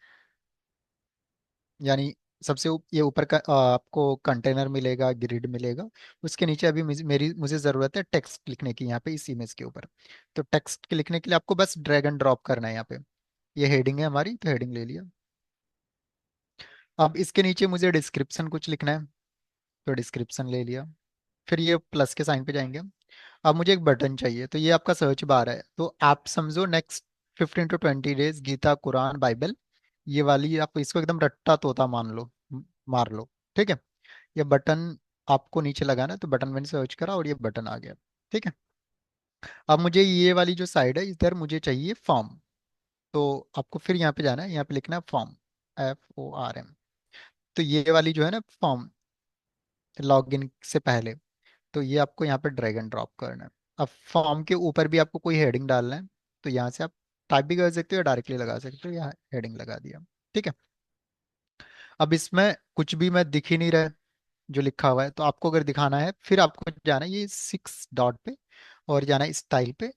यानी सबसे ये ऊपर का आपको कंटेनर मिलेगा, ग्रिड मिलेगा। उसके नीचे अभी मुझे जरूरत है टेक्स्ट लिखने की, यहाँ पे इस इमेज के ऊपर। तो टेक्स्ट के लिखने के लिए आपको बस ड्रैग एंड ड्रॉप करना है यहाँ पे। ये हेडिंग है हमारी, तो हेडिंग ले लिया। अब इसके नीचे मुझे डिस्क्रिप्शन कुछ लिखना है, तो डिस्क्रिप्शन ले लिया। फिर ये प्लस के साइन पे जाएंगे। अब मुझे एक बटन चाहिए, तो ये आपका सर्च बार है, तो आप समझो next 15 to 20 days Gita Quran Bible, ये वाली आप इसको एकदम रट्टा तोता मान लो, मार लो, ठीक है। ये बटन आपको नीचे लगाना है, तो बटन मैंने सर्च करा और ये बटन आ गया, ठीक है। अब मुझे ये वाली जो साइड है इधर मुझे चाहिए फॉर्म, तो आपको फिर यहाँ पे जाना है, यहाँ पे लिखना है फॉर्म, FORM। तो ये वाली जो है ना फॉर्म, लॉगिन से पहले, तो ये आपको यहाँ पे ड्रैग एंड ड्रॉप करना है। अब फॉर्म के ऊपर भी आपको कोई हेडिंग डालना है, तो यहाँ से आप टाइप भी कर सकते हो या डायरेक्टली लगा सकते हो, यहाँ हेडिंग लगा दिया, ठीक है। अब इसमें कुछ भी मैं दिख ही नहीं रहा है जो लिखा हुआ है, तो आपको अगर दिखाना है फिर आपको जाना है ये 6 डॉट पे, और जाना है स्टाइल पे,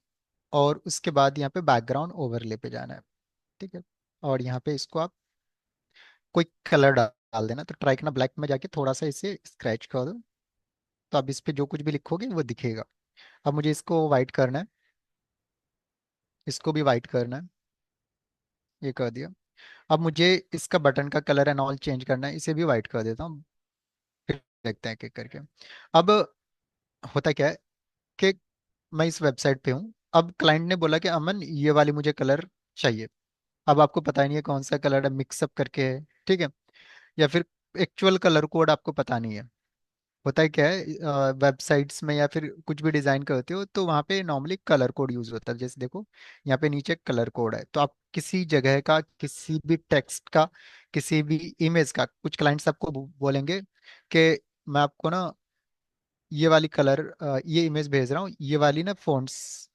और उसके बाद यहाँ पे बैकग्राउंड ओवरले पे जाना है, ठीक है। और यहाँ पे इसको आप कोई कलर डाल देना, तो ट्राई करना ब्लैक में जाके थोड़ा सा इसे स्क्रैच कर दो, तो अब इस पे जो कुछ भी लिखोगे वो दिखेगा। अब मुझे इसको वाइट करना है, इसको भी वाइट करना है, ये कर दिया। अब मुझे इसका बटन का कलर एंड ऑल चेंज करना है, इसे भी वाइट कर देता हूँ, फिर देखते हैं एक एक करके। अब होता क्या है कि मैं इस वेबसाइट पे हूँ, अब क्लाइंट ने बोला कि अमन ये वाली मुझे कलर चाहिए। अब आपको पता ही नहीं है कौन सा कलर है, मिक्सअप करके है, ठीक है, या फिर एक्चुअल कलर कोड आपको पता नहीं है। होता है क्या है, वेबसाइट्स में या फिर कुछ भी डिजाइन करते हो तो वहाँ पे नॉर्मली कलर कोड यूज होता है, जैसे देखो यहाँ पे नीचे कलर कोड है, तो आप किसी जगह का, किसी भी टेक्स्ट का, किसी भी इमेज का, कुछ क्लाइंट्स आपको बोलेंगे कि मैं आपको ना ये वाली कलर, ये इमेज भेज रहा हूँ, ये वाली ना फोन्ट्स,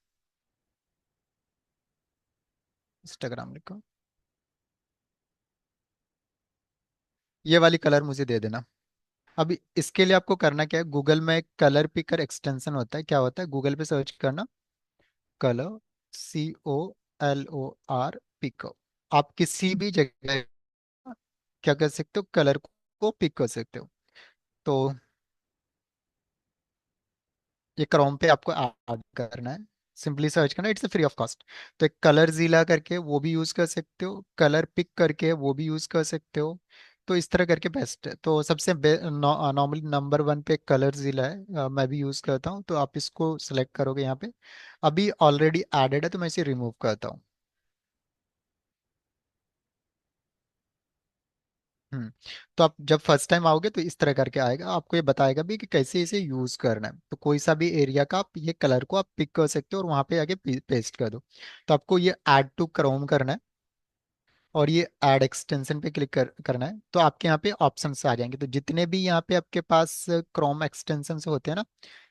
इंस्टाग्राम लिखो, ये वाली कलर मुझे दे देना। अभी इसके लिए आपको करना क्या है, गूगल में एक कलर पिकर एक्सटेंशन होता है, क्या होता है, गूगल पे सर्च करना, कलर, COLOR, आप किसी भी जगह क्या कर सकते हो, कलर को पिक कर सकते हो। तो ये क्रोम पे आपको ऐड करना है, सिंपली सर्च करना, इट्स फ्री ऑफ कॉस्ट। तो एक कलर जीला करके वो भी यूज कर सकते हो, कलर पिक करके वो भी यूज कर सकते हो। तो इस तरह करके बेस्ट है। तो सबसे नॉर्मली नंबर वन पे कलर जीला है, मैं भी यूज करता हूँ। तो आप इसको सेलेक्ट करोगे यहाँ पे, अभी ऑलरेडी एडेड है तो मैं इसे रिमूव करता हूँ। हम्म। तो आप जब फर्स्ट टाइम आओगे तो इस तरह करके आएगा, आपको ये बताएगा भी कि कैसे इसे यूज करना है। तो कोई सा भी एरिया का आप ये कलर को आप पिक कर सकते हो और वहां पे आके पेस्ट कर दो। तो आपको ये ऐड टू क्रोम करना है और ये ऐड एक्सटेंशन पे क्लिक करना है। तो आपके यहाँ पे ऑप्शंस आ जाएंगे। तो जितने भी यहाँ पे आपके पास क्रोम एक्सटेंशंस होते हैं ना,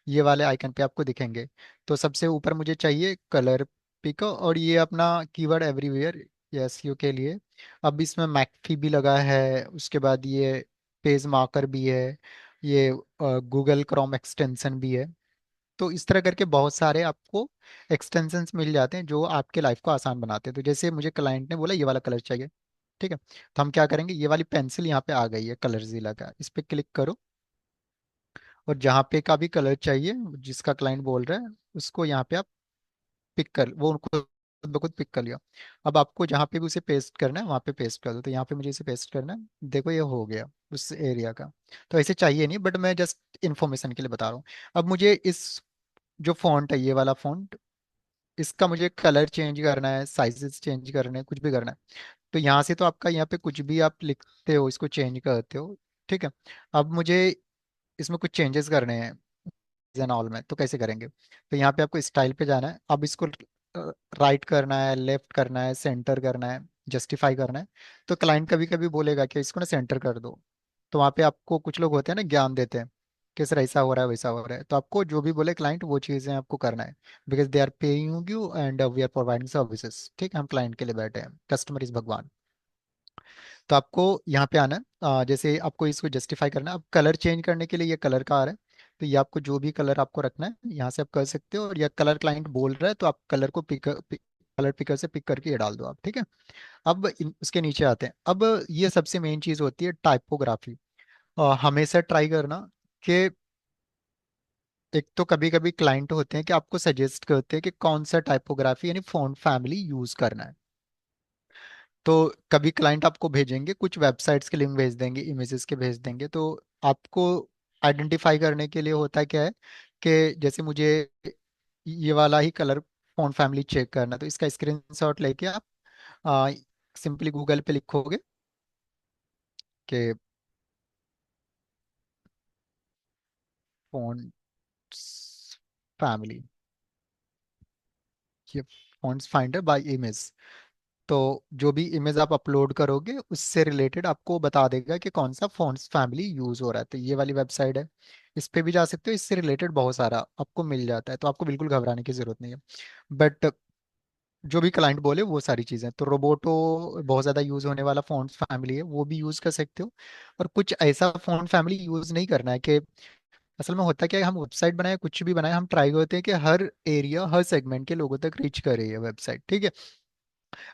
ये वाले आइकन पे आपको दिखेंगे। तो सबसे ऊपर मुझे चाहिए कलर पिक, और ये अपना कीवर्ड एवरीवेयर, ये एसईओ के लिए। अब इसमें मैकफी भी लगा है, उसके बाद ये पेज मार्कर भी है, ये गूगल क्रोम एक्सटेंशन भी है। तो इस तरह करके बहुत सारे आपको एक्सटेंशंस मिल जाते हैं जो आपके लाइफ को आसान बनाते हैं। तो जैसे मुझे क्लाइंट ने बोला ये वाला कलर चाहिए, ठीक है, तो हम क्या करेंगे, ये वाली पेंसिल यहाँ पे आ गई है कलर जिला का, इस पे क्लिक करो और जहाँ पे का भी कलर चाहिए जिसका क्लाइंट बोल रहा है उसको यहाँ पे आप पिक कर, वो उनको खुद ब खुद पिक कर लिया। अब आपको जहाँ पे भी उसे पेस्ट करना है वहाँ पे पेस्ट कर दो। तो यहाँ पे मुझे इसे पेस्ट करना है, देखो ये हो गया उस एरिया का। तो ऐसे चाहिए नहीं, बट मैं जस्ट इन्फॉर्मेशन के लिए बता रहा हूँ। अब मुझे इस जो फॉन्ट है, ये वाला फॉन्ट, इसका मुझे कलर चेंज करना है, साइजेस चेंज करने हैं, कुछ भी करना है। तो यहाँ से तो आपका यहाँ पे कुछ भी आप लिखते हो इसको चेंज करते हो, ठीक है। अब मुझे इसमें कुछ चेंजेस करने हैं एंड ऑल में, तो कैसे करेंगे। तो यहाँ पे आपको स्टाइल पे जाना है, अब इसको राइट करना है, लेफ्ट करना है, सेंटर करना है, जस्टिफाई करना है। तो क्लाइंट कभी कभी बोलेगा कि इसको ना सेंटर कर दो। तो वहाँ पे आपको कुछ लोग होते हैं ना, ज्ञान देते हैं कि सर ऐसा हो रहा है वैसा हो रहा है। तो आपको जो भी बोले क्लाइंट वो चीज़ें आपको करना है, because they are paying you and we are providing services. ठीक है, हम क्लाइंट के लिए बैठे हैं, कस्टमर इज भगवान। तो आपको यहाँ पे आना है, जैसे आपको इसको जस्टिफाई करना है। अब कलर चेंज करने के लिए ये कलर का आ रहा है, तो ये आपको जो भी कलर आपको रखना है यहाँ से आप कर सकते हो। और ये कलर क्लाइंट बोल रहा है तो आप कलर को कलर पिकर से पिक करके ये डाल दो आप, ठीक है। अब उसके नीचे आते हैं। अब ये सबसे मेन चीज़ होती है टाइपोग्राफी। हमेशा ट्राई करना कि एक तो कभी कभी क्लाइंट होते हैं कि आपको सजेस्ट करते हैं कि कौन सा टाइपोग्राफी यानी फॉन्ट फैमिली यूज करना है। तो कभी क्लाइंट आपको भेजेंगे, कुछ वेबसाइट्स के लिंक भेज देंगे, इमेजेस के भेज देंगे। तो आपको आइडेंटिफाई करने के लिए होता क्या है कि जैसे मुझे ये वाला ही कलर फॉन्ट फैमिली चेक करना है, तो इसका स्क्रीनशॉट लेके आप सिंपली गूगल पे लिखोगे कि फॉन्ट फैमिली, ये फॉन्ट्स फाइंडर बाय इमेज। तो जो भी इमेज आप अपलोड करोगे उससे रिलेटेड आपको बता देगा कि कौन सा फॉन्ट्स फैमिली यूज हो रहा है। तो ये वाली वेबसाइट है, इस पे भी जा सकते हो, इससे रिलेटेड बहुत सारा आपको मिल जाता है। तो आपको बिल्कुल घबराने की जरूरत नहीं है। बट जो भी क्लाइंट बोले वो सारी चीजें, तो रोबोटो बहुत ज्यादा यूज होने वाला फॉन्ट्स फैमिली है, वो भी यूज कर सकते हो। और कुछ ऐसा फॉन्ट फैमिली यूज नहीं करना है कि असल में होता क्या है, हम वेबसाइट बनाए कुछ भी बनाए, हम ट्राई करते हैं कि हर एरिया हर सेगमेंट के लोगों तक रीच करे ये वेबसाइट, ठीक है।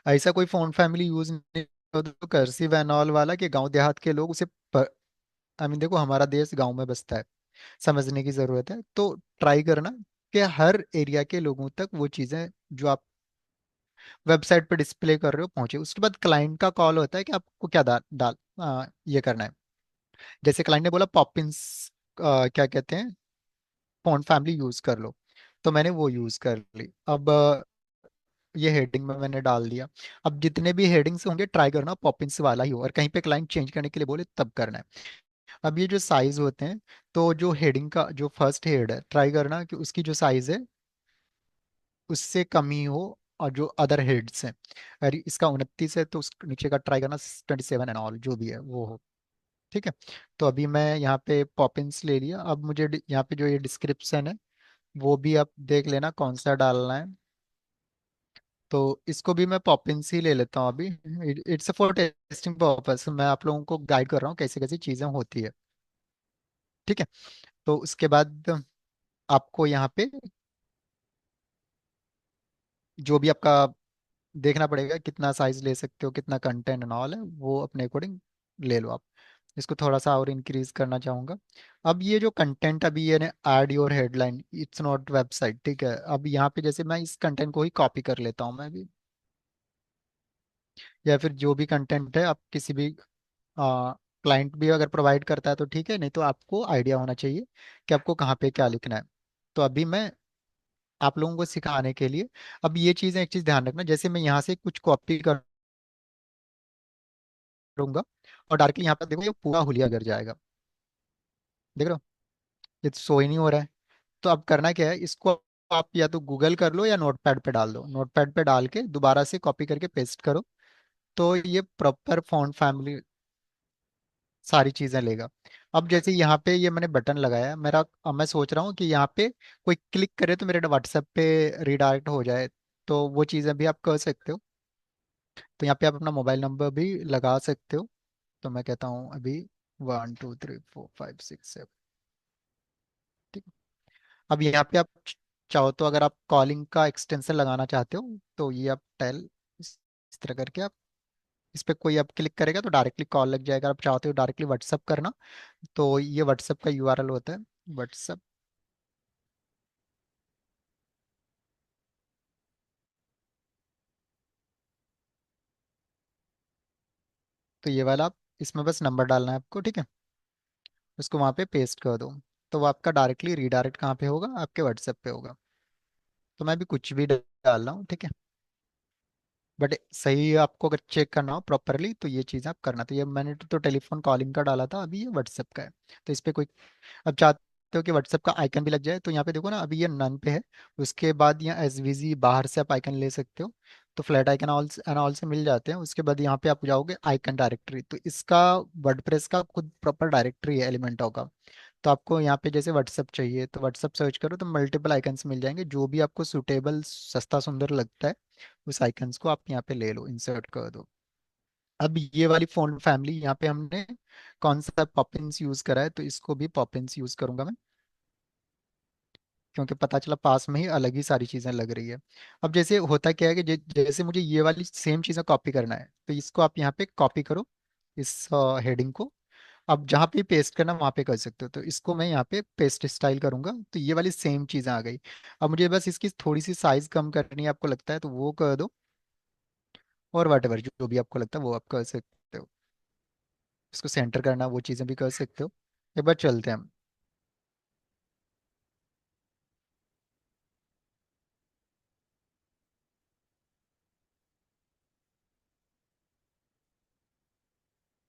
ऐसा कोई फोन फैमिली यूज नहीं तो कर्सिव एंड ऑल वाला कि गांव देहात के लोग उसे आई मीन देखो हमारा देश गांव में बसता है, समझने की जरूरत है। तो ट्राई करना कि हर एरिया के लोगों तक वो चीजें जो आप वेबसाइट पर डिस्प्ले कर रहे हो पहुंचे। उसके बाद क्लाइंट का कॉल होता है कि आपको क्या ये करना है। जैसे क्लाइंट ने बोला पॉपिंस क्या कहते हैं, फॉन्ट फैमिली यूज कर लो, तो मैंने वो यूज कर ली। अब ये हेडिंग में मैंने डाल दिया। अब जितने भी हेडिंग्स होंगे ट्राई करना पॉपिंस वाला ही हो, और कहीं पे क्लाइंट चेंज करने के लिए बोले तब करना है। अब ये जो साइज होते हैं, तो जो हेडिंग का जो फर्स्ट हेड है ट्राई करना कि उसकी जो साइज है उससे कम ही हो, और जो अदर हेड्स हैं, अरे इसका 29 है तो उस नीचे का ट्राई करना 27 एंड ऑल जो भी है वो हो, ठीक है। तो अभी मैं यहाँ पे पॉपिंस ले लिया। अब मुझे यहाँ पे जो ये डिस्क्रिप्शन है वो भी आप देख लेना कौन सा डालना है। तो इसको भी मैं पॉपिंस ही ले लेता हूँ अभी, इट्स फॉर टेस्टिंग पर्पस, मैं आप लोगों को गाइड कर रहा हूँ कैसे कैसे चीज़ें होती है, ठीक है। तो उसके बाद आपको यहाँ पे जो भी आपका देखना पड़ेगा, कितना साइज ले सकते हो, कितना कंटेंट एंड ऑल है, वो अपने अकॉर्डिंग ले लो आप। इसको थोड़ा सा और इंक्रीज करना चाहूंगा। अब ये जो कंटेंट अभी ये add your headline it's not website, ठीक है। अब यहाँ पे जैसे मैं इस कंटेंट को ही कॉपी कर लेता हूँ मैं भी, या फिर जो भी कंटेंट है आप किसी भी क्लाइंट भी अगर प्रोवाइड करता है तो ठीक है, नहीं तो आपको आइडिया होना चाहिए कि आपको कहाँ पे क्या लिखना है। तो अभी मैं आप लोगों को सिखाने के लिए, अब ये चीज़ें एक चीज़ ध्यान रखना, जैसे मैं यहाँ से कुछ कॉपी करूंगा और डायरेक्टली यहाँ पर देखो ये पूरा हुलिया गिर जाएगा, देख रहे हो, ये तो शो ही नहीं हो रहा है। तो अब करना क्या है, इसको आप या तो गूगल कर लो या नोटपैड पे डाल दो, नोटपैड पे डाल के दोबारा से कॉपी करके पेस्ट करो, तो ये प्रॉपर फॉन्ट फैमिली सारी चीजें लेगा। अब जैसे यहाँ पे ये मैंने बटन लगाया है मेरा, अब मैं सोच रहा हूँ कि यहाँ पे कोई क्लिक करे तो मेरे व्हाट्सएप पे रिडायरेक्ट हो जाए, तो वो चीज़ें भी आप कर सकते हो। तो यहाँ पे आप अपना मोबाइल नंबर भी लगा सकते हो। तो मैं कहता हूँ अभी 1 2 3 4 5 6 7, ठीक है। अब यहाँ पे आप चाहो तो अगर आप कॉलिंग का एक्सटेंशन लगाना चाहते हो तो ये आप टेल इस तरह करके आप इस पे कोई आप क्लिक करेगा तो डायरेक्टली कॉल लग जाएगा। आप चाहते हो डायरेक्टली व्हाट्सअप करना, तो ये व्हाट्सअप का यूआरएल होता है, व्हाट्सअप। तो ये वाला आप इसमें बस नंबर डालना है आपको, ठीक है। उसको वहाँ पे पेस्ट कर दो, तो वो आपका डायरेक्टली रीडायरेक्ट कहाँ पे होगा, आपके व्हाट्सएप पे होगा। तो मैं भी कुछ भी डाल रहा हूँ, ठीक है। बट सही आपको अगर चेक करना हो प्रॉपरली तो ये चीज़ आप करना। तो ये मैंने तो टेलीफोन कॉलिंग का डाला था, अभी ये व्हाट्सएप का है। तो इस पे कोई, अब चाहते हो कि व्हाट्सएप का आइकन भी लग जाए तो यहाँ पे देखो ना, अभी ये नन पे है। उसके बाद यहाँ एसवीजी बाहर से आप आइकन ले सकते हो, तो flat icon all and all से मिल जाते हैं। उसके बाद यहाँ पे आप जाओगे आइकन डायरेक्टरी, तो इसका वर्डप्रेस का खुद प्रॉपर डायरेक्टरी है एलिमेंटो का। तो आपको यहाँ पे जैसे व्हाट्सअप चाहिए तो व्हाट्सअप सर्च करो तो मल्टीपल आइकन्स मिल जाएंगे, जो भी आपको सुटेबल सस्ता सुंदर लगता है उस आइकन्स को आप यहाँ पे ले लो, इंसर्ट कर दो। अब ये वाली फ़ॉन्ट फैमिली यहाँ पे हमने कौन सा पॉपिंस यूज करा है, तो इसको भी पॉपिंस यूज करूंगा मैं, क्योंकि पता चला पास में ही अलग ही सारी चीजें लग रही है। अब जैसे होता क्या है कि जैसे मुझे ये वाली सेम चीजें कॉपी करना है, तो इसको आप यहाँ पे कॉपी करो, इस हेडिंग को। अब जहाँ पे पेस्ट करना वहाँ पे कर सकते हो, तो इसको मैं यहाँ पे पेस्ट स्टाइल करूंगा, तो ये वाली सेम चीज़ें आ गई। अब मुझे बस इसकी थोड़ी सी साइज कम करनी है, आपको लगता है तो वो कर दो, और वट एवर जो भी आपको लगता है वो आप कर सकते हो। इसको सेंटर करना वो चीज़ें भी कर सकते हो। एक बार चलते हैं हम,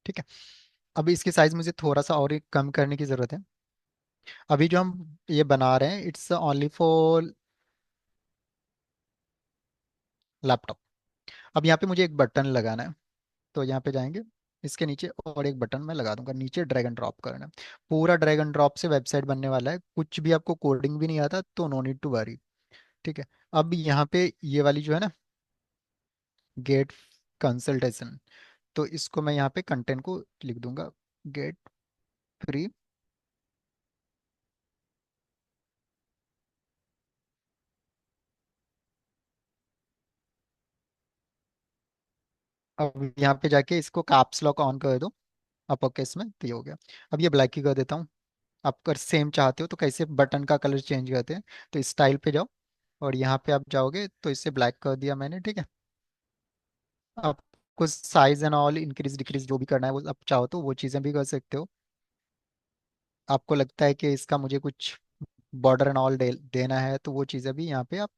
ठीक है। अभी इसकी साइज मुझे थोड़ा सा और कम करने की ज़रूरत है। अभी जो हम ये बना रहे हैं इट्स ओनली फॉर लैपटॉप। अब यहाँ पे मुझे एक बटन लगाना है, तो यहाँ पे जाएंगे, इसके नीचे और एक बटन मैं लगा दूंगा, नीचे ड्रैग एंड ड्रॉप करना है। पूरा ड्रैग एंड ड्रॉप से वेबसाइट बनने वाला है, कुछ भी आपको कोडिंग भी नहीं आता तो नो नीड टू वरी, ठीक है। अब यहाँ पे ये वाली जो है ना, गेट कंसल्टेशन, तो इसको मैं यहाँ पे कंटेंट को लिख दूंगा, गेट फ्री। अब यहाँ पे जाके इसको कैप्स लॉक ऑन कर दो अपर केस में, तो ये हो गया। अब ये ब्लैक ही कर देता हूँ। आप अगर सेम चाहते हो तो कैसे बटन का कलर चेंज करते हैं, तो स्टाइल पे जाओ और यहाँ पे आप जाओगे तो इसे ब्लैक कर दिया मैंने, ठीक है। आप कुछ size and all increase decrease जो भी करना है वो आप चाहो तो वो चीज़ें भी कर सकते हो। आपको लगता है कि इसका मुझे कुछ बॉर्डर एंड ऑल देना है तो वो चीज़ें भी यहाँ पे आप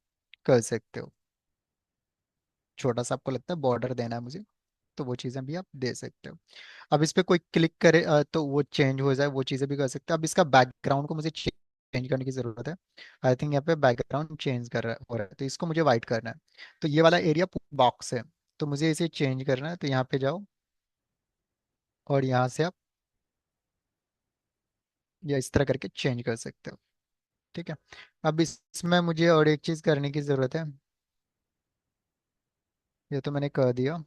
कर सकते हो। छोटा सा आपको लगता है बॉर्डर देना है मुझे, तो वो चीज़ें भी आप दे सकते हो। अब इस पे कोई क्लिक करे तो वो चेंज हो जाए, वो चीज़ें भी कर सकते हैं। अब इसका बैकग्राउंड को मुझे चेंज करने की ज़रूरत है। आई थिंक यहाँ पे बैकग्राउंड चेंज कर रहा है हो रहा है, तो इसको मुझे वाइट करना है। तो ये वाला एरिया बॉक्स है, तो मुझे इसे चेंज करना है, तो यहाँ पे जाओ और यहाँ से आप या इस तरह करके चेंज कर सकते हो, ठीक है। अब इसमें मुझे और एक चीज़ करने की ज़रूरत है, ये तो मैंने कर दिया।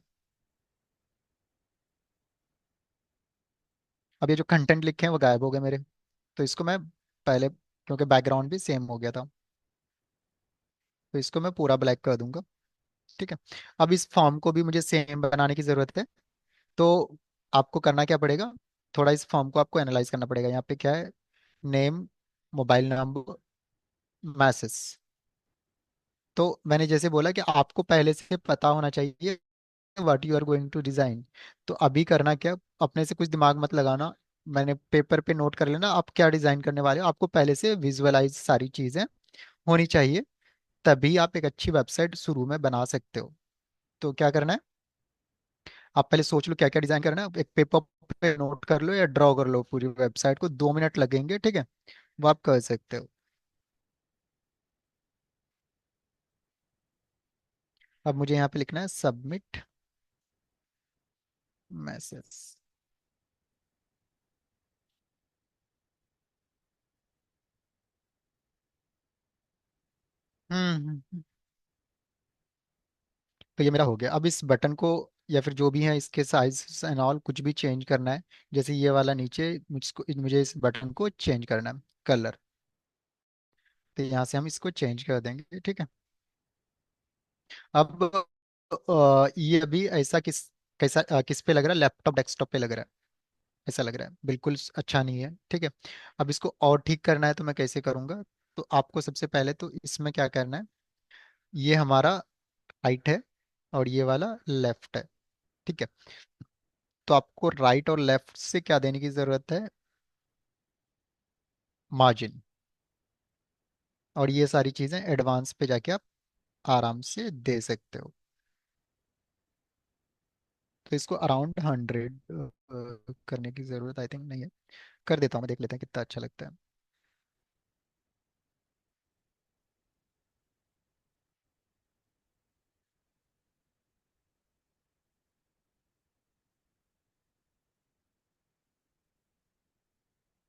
अब ये जो कंटेंट लिखे हैं वो गायब हो गए मेरे, तो इसको मैं पहले, क्योंकि बैकग्राउंड भी सेम हो गया था, तो इसको मैं पूरा ब्लैक कर दूंगा। ठीक है। अब इस फॉर्म को भी मुझे सेम बनाने की जरूरत है। तो आपको करना क्या पड़ेगा, थोड़ा इस फॉर्म को आपको एनालाइज करना पड़ेगा। यहाँ पे क्या है, नेम, मोबाइल नंबर, मैसेज। तो मैंने जैसे बोला कि आपको पहले से पता होना चाहिए what you are going to design. तो अभी करना क्या, अपने से कुछ दिमाग मत लगाना, मैंने पेपर पे नोट कर लेना आप क्या डिजाइन करने वाले हो। आपको पहले से विजुअलाइज सारी चीजें होनी चाहिए, तभी आप एक अच्छी वेबसाइट शुरू में बना सकते हो। तो क्या करना है, आप पहले सोच लो क्या क्या डिजाइन करना है, एक पेपर पे नोट कर लो या ड्रॉ कर लो पूरी वेबसाइट को, 2 मिनट लगेंगे, ठीक है, वो आप कर सकते हो। अब मुझे यहाँ पे लिखना है सबमिट मैसेज। तो ये मेरा हो गया। अब इस बटन को या फिर जो भी है इसके साइज एंड ऑल कुछ भी चेंज करना है, जैसे ये वाला नीचे मुझको, मुझे इस बटन को चेंज करना है कलर। तो यहाँ से हम इसको चेंज कर देंगे, ठीक है। अब ये अभी ऐसा कैसा किस पे लग रहा है, लैपटॉप डेस्कटॉप पे लग रहा है, ऐसा लग रहा है, बिल्कुल अच्छा नहीं है, ठीक है। अब इसको और ठीक करना है तो मैं कैसे करूँगा, तो आपको सबसे पहले तो इसमें क्या करना है, ये हमारा राइट है और ये वाला लेफ्ट है, ठीक है। तो आपको राइट और लेफ्ट से क्या देने की जरूरत है, मार्जिन। और ये सारी चीजें एडवांस पे जाके आप आराम से दे सकते हो। तो इसको अराउंड 100 करने की जरूरत आई थिंक नहीं है, कर देता हूँ मैं, देख लेते हैं कितना अच्छा लगता है।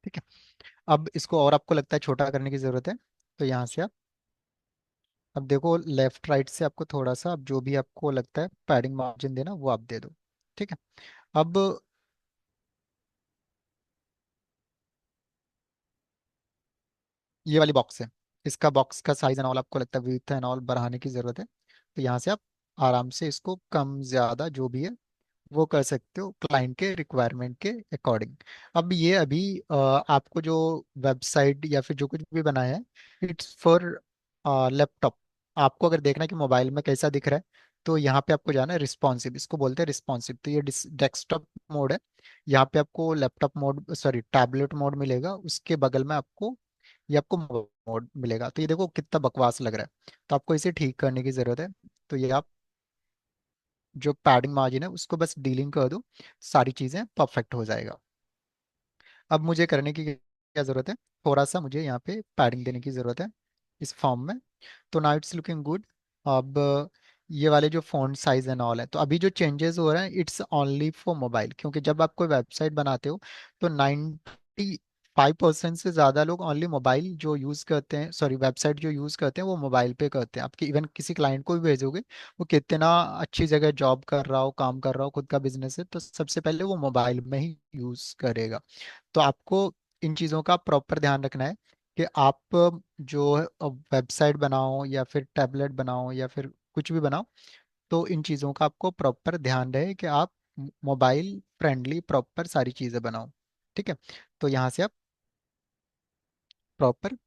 ठीक है। अब इसको और आपको लगता है छोटा करने की जरूरत है, तो यहाँ से आप, अब देखो लेफ्ट राइट से आपको थोड़ा सा, अब जो भी आपको लगता है पैडिंग मार्जिन देना वो आप दे दो, ठीक है। अब ये वाली बॉक्स है, इसका बॉक्स का साइज एंड ऑल आपको लगता है विड्थ एंड ऑल बढ़ाने की जरूरत है, तो यहाँ से आप आराम से इसको कम ज्यादा जो भी है वो कर सकते हो क्लाइंट के रिक्वायरमेंट के अकॉर्डिंग। अब ये अभी आपको जो वेबसाइट या फिर जो कुछ भी बनाया है इट्स फॉर लैपटॉप। आपको अगर देखना है कि मोबाइल में कैसा दिख रहा है, तो यहाँ पे आपको जाना है रिस्पॉन्सिव, इसको बोलते हैं रिस्पॉन्सिव। तो ये डेस्कटॉप मोड है, यहाँ पे आपको laptop mode sorry tablet mode मिलेगा, उसके बगल में आपको ये आपको मोड मिलेगा। तो ये देखो कितना बकवास लग रहा है, तो आपको इसे ठीक करने की जरूरत है। तो ये आप जो पैडिंग मार्जिन है उसको बस डीलिंग कर दो, सारी चीजें परफेक्ट हो जाएगा। अब मुझे करने की क्या जरूरत है, थोड़ा सा मुझे यहाँ पे पैडिंग देने की जरूरत है इस फॉर्म में। तो नाउ इट्स लुकिंग गुड। अब ये वाले जो फॉन्ट साइज एंड ऑल है, तो अभी जो चेंजेस हो रहे हैं इट्स ओनली फॉर मोबाइल, क्योंकि जब आप कोई वेबसाइट बनाते हो तो 95% से ज़्यादा लोग ओनली मोबाइल जो यूज़ करते हैं, सॉरी वेबसाइट जो यूज़ करते हैं वो मोबाइल पे करते हैं। आपकी इवन किसी क्लाइंट को भी भेजोगे, वो कितना अच्छी जगह जॉब कर रहा हो, काम कर रहा हो, खुद का बिजनेस है, तो सबसे पहले वो मोबाइल में ही यूज़ करेगा। तो आपको इन चीज़ों का प्रॉपर ध्यान रखना है कि आप जो वेबसाइट बनाओ या फिर टैबलेट बनाओ या फिर कुछ भी बनाओ, तो इन चीज़ों का आपको प्रॉपर ध्यान रहे कि आप मोबाइल फ्रेंडली प्रॉपर सारी चीज़ें बनाओ, ठीक है। तो यहाँ से आप प्रॉपर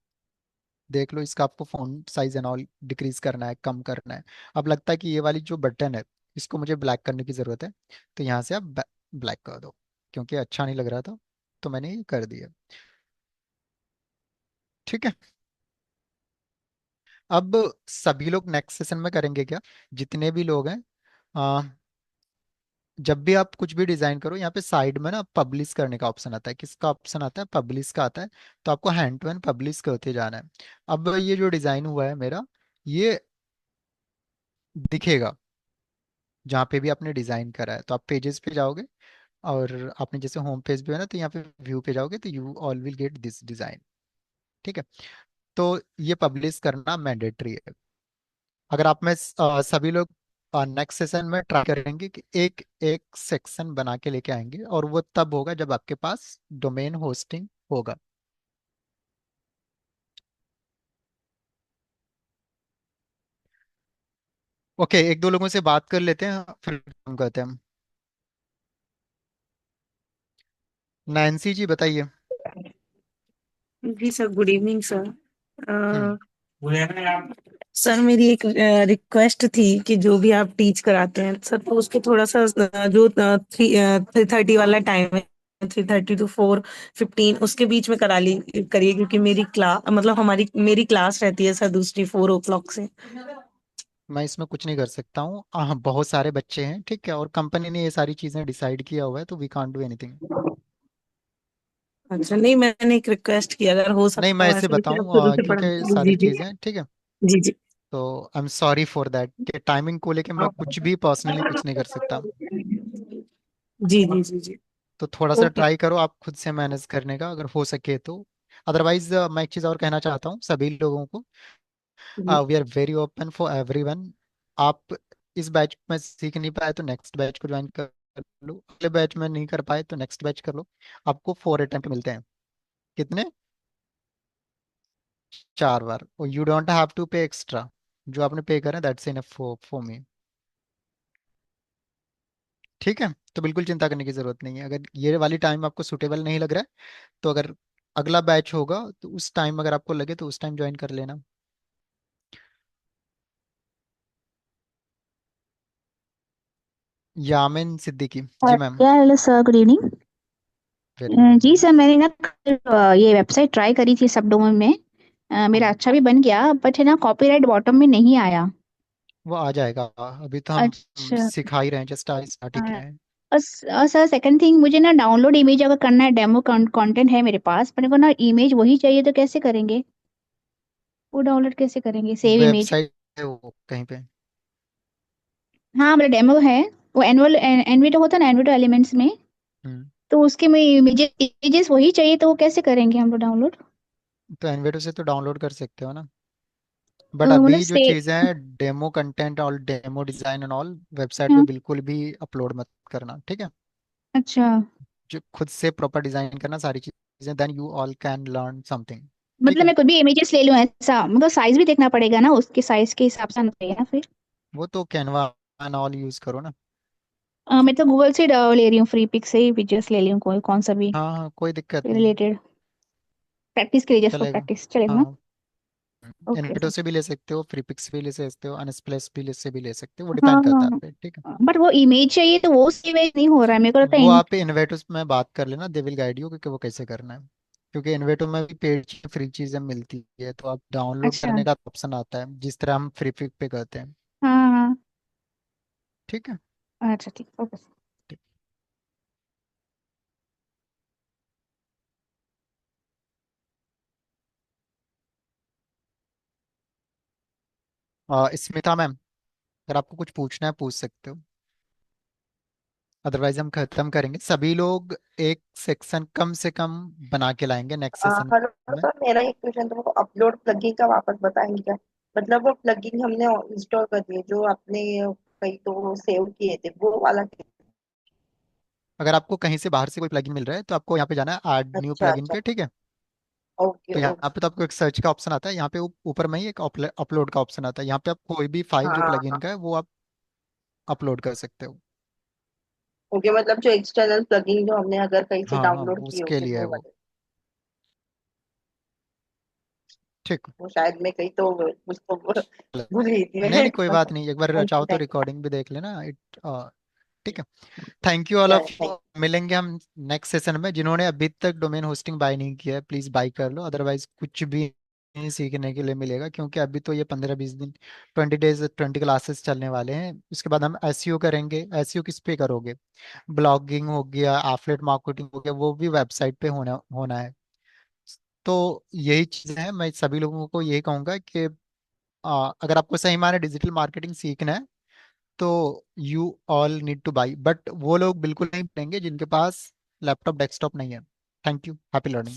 देख लो, इसका आपको font size and all decrease करना है, कम करना है। अब लगता है कि ये वाली जो बटन है इसको मुझे ब्लैक करने की ज़रूरत है, तो यहाँ से आप ब्लैक कर दो, क्योंकि अच्छा नहीं लग रहा था, तो मैंने ये कर दिया, ठीक है। अब सभी लोग नेक्स्ट सेशन में करेंगे क्या, जितने भी लोग हैं, आ, जब भी आप कुछ भी डिजाइन करो यहाँ पे साइड में ना पब्लिश करने का ऑप्शन आता है, किसका ऑप्शन आता है, पब्लिश का आता है। तो आपको हैंड टू हैंड पब्लिश करते जाना है। अब ये जो डिजाइन हुआ है मेरा, ये दिखेगा जहाँ पे भी आपने डिजाइन करा है। तो आप पेजेस पे जाओगे और आपने जैसे होम पेज पे है ना, तो यहाँ पे व्यू पे जाओगे तो you all will get this design, ठीक है। तो ये पब्लिश करना मैंडेटरी है। अगर आप में सभी लोग नेक्स्ट सेशन में ट्राई करेंगे कि एक एक सेक्शन बना के लेके आएंगे, और वो तब होगा जब आपके पास डोमेन होस्टिंग होगा। ओके, एक दो लोगों से बात कर लेते हैं फिर काम करते हैं हम। नैन्सी जी बताइए। जी सर, गुड इवनिंग सर। हम्म। सर मेरी एक रिक्वेस्ट थी कि जो भी आप टीच कराते हैं सर, तो उसको थोड़ा सा जो 3:30 वाला टाइम है, 3:30 to 4:15 उसके बीच में करिए, क्योंकि मेरी क्लास मतलब हमारी मेरी क्लास रहती है सर दूसरी 4 o'clock से। मैं इसमें कुछ नहीं कर सकता हूँ, बहुत सारे बच्चे हैं, ठीक है, और कंपनी ने ये सारी चीजें डिसाइड किया हुआ है, तो वी कांट डू एनीथिंग। अच्छा, नहीं मैंने एक रिक्वेस्ट की, अगर हो नहीं, सकता मैं हो ऐसे ऐसा कि आप बताऊँ खुद से पढ़ा। क्योंकि जी सारी जी। चीजें ठीक है, जी जी। तो I am sorry for that कि टाइमिंग को लेके मैं कुछ भी पर्सनली कुछ नहीं कर सकता। जी जी जी जी। तो थोड़ा सा ओके। ट्राई करो आप खुद से मैनेज करने का, अगर हो सके तो। अदरवाइज मैं एक चीज़ और कहना चाहता हूँ सभी लोगों को, जी। We are very open for everyone. आप इस बैच में सीख नहीं पाए तो नेक्स्ट बैच को ज्वाइन कर लो, अगले बैच में नहीं कर पाए तो नेक्स्ट बैच कर लो। आपको 4 अटेम्प्ट मिलते हैं। कितने? 4 बार, और यू डोंट हैव टू पे एक्स्ट्रा। जो आपने पे करा दैट्स इनफ फॉर मी। ठीक है, तो बिल्कुल चिंता करने की जरूरत नहीं है। अगर ये वाली टाइम आपको सुटेबल नहीं लग रहा है, तो अगर अगला बैच होगा तो उस टाइम अगर आपको लगे तो उस टाइम ज्वाइन कर लेना। यामिन सिद्दीकी जी मैम। क्या hello sir, good evening. Very good जी इवनिंग। सर, मैंने ना कल, ये वेबसाइट ट्राई करी थी सब डोमेन में। मेरा अच्छा भी बन गया, बट है ना कॉपीराइट बॉटम में नहीं आया। वो आ जाएगा, अभी तो हम अच्छा। सिखा ही रहे हैं, जस्ट स्टार्ट ही हाँ, किए हैं। और सर सेकंड थिंग, मुझे ना डाउनलोड इमेज अगर करना है, डेमो कंटेंट है मेरे पास, पर मेरे को ना इमेज वही चाहिए, तो कैसे करेंगे? वो डाउनलोड कैसे करेंगे, सेव इमेज? वेबसाइट है वो कहीं पे? हाँ, मेरा डेमो है। वो एनुअल एनवीटो होता है ना, एनवीटो एलिमेंट्स में। हम्म। तो उसके में इमेजेस वही चाहिए, तो वो कैसे करेंगे हम लोग डाउनलोड? तो एनवेटो से तो डाउनलोड कर सकते हो ना, बट मतलब अभी जो से। चीज़ें हैं डेमो कंटेंट और demo design and all, website पे हाँ, बिल्कुल भी अपलोड मत करना, ठीक है। अच्छा। जो खुद से प्रॉपर डिजाइन करना सारी चीजें, then you all can learn something. ठीक मतलब है, मैं कुछ भी इमेजेस ले लूं ऐसा, मतलब साइज भी देखना पड़ेगा ना, उसके साइज के हिसाब से आना पड़ेगा फिर। वो तो कैनवा एंड ऑल यूज करो ना। मैं तो गूगल से ले रही हूँ, फ्री पिक से ही पिक्चर्स ले रही हूँ, कोई कौन सा भी हाँ हाँ, कोई दिक्कत नहीं, रिलेटेड। प्रैक्टिस के लिए, जस्ट फॉर चलेगा। प्रैक्टिस चलेगा ना? हाँ, ओके एनवीटो सर। से भी ले सकते हो, फ्री पिक्स भी ले सकते हो, अनस्प्लेस भी से भी ले सकते हो, वो हाँ डिपेंड करता है आप हाँ। पे, ठीक है। बट वो इमेज चाहिए, तो वो इमेज नहीं हो रहा है मेरे को लगता है वो आप इन्वेटो में बात कर लेना, दे विल गाइड यू कि वो कैसे करना है। क्योंकि इन्वेटो में भी पेड फ्री चीजें मिलती है, तो आप डाउनलोड अच्छा। करने का ऑप्शन आता है जिस तरह हम फ्री पिक पे करते हैं। हाँ हाँ। ठीक है। अच्छा ठीक, ओके। स्मिता मैम, अगर आपको कुछ पूछना है पूछ सकते हो, अदरवाइज हम खत्म करेंगे। सभी लोग एक सेक्शन कम से कम बना के लाएंगे नेक्स्ट सेशन हेलो में। सर, मेरा एक क्वेश्चन था, वो अपलोड प्लगइन का वापस बताएंगे क्या? मतलब वो प्लगइन हमने इंस्टॉल कर दिए जो आपने कहीं तो सेव किए थे, वो वाला अगर आपको कहीं से बाहर से कोई प्लगइन मिल रहा है तो आपको यहाँ पे जाना है ऐड न्यू अच्छा प्लगइन अच्छा। पे, ठीक है। ओके तो यहाँ ओके। पे तो आपको एक सर्च का ऑप्शन आता है, यहाँ पे ऊपर में ही एक अपलोड का ऑप्शन आता है, यहाँ पे आप कोई भी फाइल हाँ जो हाँ प्लगइन हाँ। का है वो आप अपलोड कर सकते हो। ओके, मतलब जो एक्सटर्नल प्लगइन जो हमने अगर कहीं से हाँ हाँ, डाउनलोड किए उसके होंगे लिए है वो वो। वाले। ठीक। वो शायद मैं कहीं तो उसको भूल गई थी नहीं मैं। नहीं, कोई बात नहीं, एक बार थैंक यू चाहो तो थैंक यू। रिकॉर्डिंग भी देख लेना ठीक है। थैंक यू ऑल या ऑफ थैंक यू। मिलेंगे हम नेक्स्ट सेशन में। जिन्होंने अभी तक डोमेन होस्टिंग बाय नहीं किया है प्लीज बाय कर लो, अदरवाइज कुछ भी नहीं सीखने के लिए मिलेगा, क्योंकि अभी तो ये 15-20 दिन, 20 डेज 20 क्लासेस चलने वाले हैं। उसके बाद हम एसईओ करेंगे। एसईओ किस पे करोगे? ब्लॉगिंग हो गया, एफलेट मार्केटिंग हो गया, वो भी वेबसाइट पे होना होना है। तो यही चीजें हैं, मैं सभी लोगों को यही कहूंगा कि अगर आपको सही माने डिजिटल मार्केटिंग सीखना है तो you all need two by, but वो लोग बिल्कुल नहीं पढ़ेंगे जिनके पास लैपटॉप डेस्कटॉप नहीं है। Thank you, happy learning.